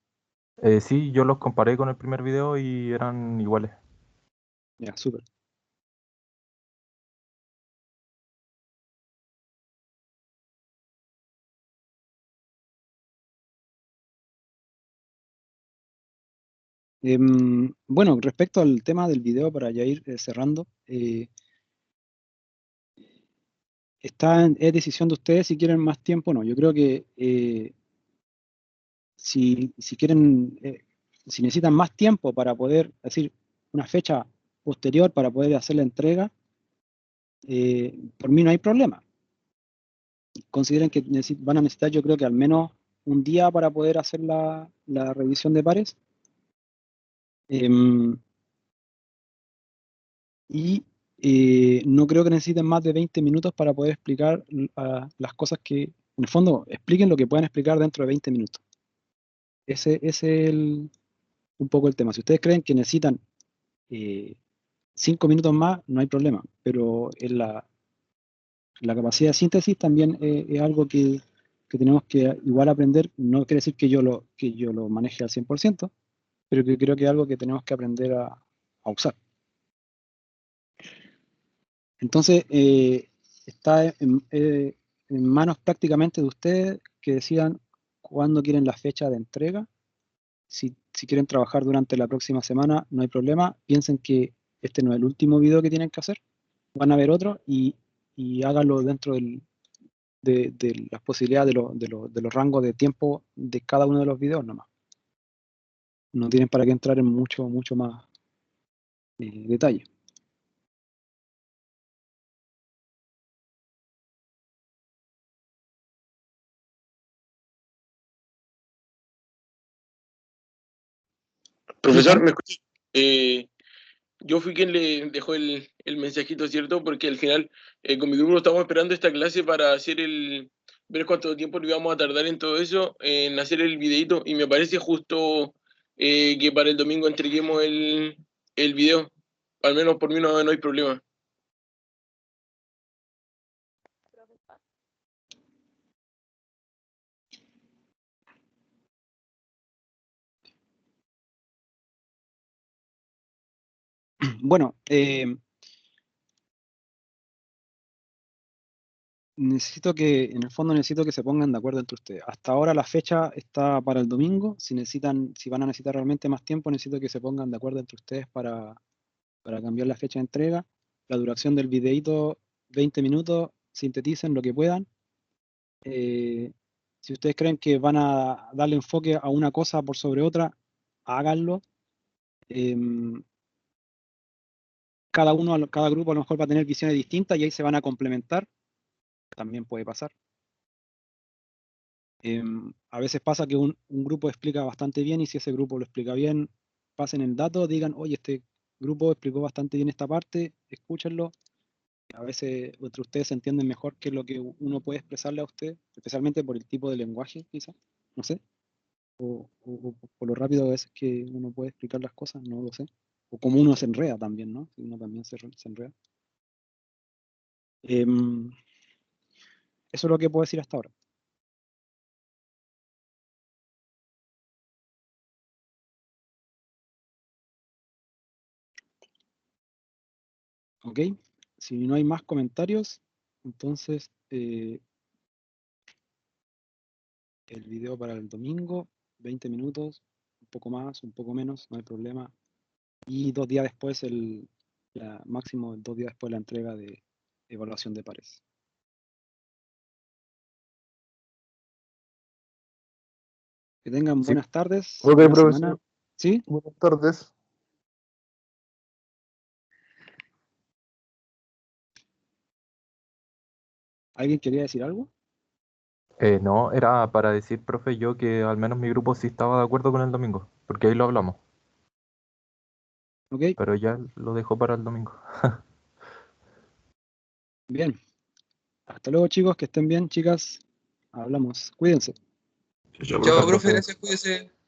Sí, yo los comparé con el primer video y eran iguales. Ya, súper. Bueno, respecto al tema del video, para ya ir cerrando, es decisión de ustedes si quieren más tiempo o no. Yo creo que si quieren, si necesitan más tiempo para poder, decir, una fecha posterior para poder hacer la entrega, por mí no hay problema. Consideren que van a necesitar, yo creo que al menos un día para poder hacer la revisión de pares. Y no creo que necesiten más de 20 minutos para poder explicar las cosas que, en el fondo, expliquen lo que puedan explicar dentro de 20 minutos. Ese es un poco el tema. Si ustedes creen que necesitan 5 minutos más no hay problema, pero en la capacidad de síntesis también es algo que tenemos que igual aprender. No quiere decir que yo lo maneje al 100%, pero que creo que es algo que tenemos que aprender a usar. Entonces, está en manos prácticamente de ustedes que decidan cuándo quieren la fecha de entrega. Si quieren trabajar durante la próxima semana, no hay problema. Piensen que este no es el último video que tienen que hacer. Van a ver otro y háganlo dentro de las posibilidades de los rangos de tiempo de cada uno de los videos nomás. No tienen para qué entrar en mucho más detalle. Profesor, ¿me escucha? Yo fui quien le dejó el mensajito, ¿cierto? Porque al final con mi grupo estamos esperando esta clase para hacer ver cuánto tiempo le íbamos a tardar en todo eso, en hacer el videito, y me parece justo que para el domingo entreguemos el video. Al menos por mí no hay problema. Bueno, necesito en el fondo necesito que se pongan de acuerdo entre ustedes. Hasta ahora la fecha está para el domingo. Si van a necesitar realmente más tiempo, necesito que se pongan de acuerdo entre ustedes para cambiar la fecha de entrega. La duración del videito, 20 minutos, sinteticen lo que puedan. Si ustedes creen que van a darle enfoque a una cosa por sobre otra, háganlo. Cada grupo a lo mejor va a tener visiones distintas y ahí se van a complementar. También puede pasar. A veces pasa que un grupo explica bastante bien y si ese grupo lo explica bien, pasen el dato, digan, oye, este grupo explicó bastante bien esta parte, escúchenlo. A veces entre ustedes se entienden mejor que lo que uno puede expresarle a usted, especialmente por el tipo de lenguaje, quizás, no sé. O por lo rápido a veces que uno puede explicar las cosas, no lo sé. O como uno se enreda también, ¿no? Si uno también se enreda. Eso es lo que puedo decir hasta ahora. ¿Ok? Si no hay más comentarios, entonces el video para el domingo, 20 minutos, un poco más, un poco menos, no hay problema. Y 2 días después, máximo 2 días después la entrega de evaluación de pares. Que tengan buenas tardes. Ok, buena profesor. semana. ¿Sí? Buenas tardes. ¿Alguien quería decir algo? No, era para decir, profe, yo que al menos mi grupo sí estaba de acuerdo con el domingo, porque ahí lo hablamos. Ok, Pero ya lo dejó para el domingo. bien. Hasta luego, chicos, que estén bien, chicas. Hablamos. Cuídense. Chao, Chao, profe. profe, gracias, cuídese.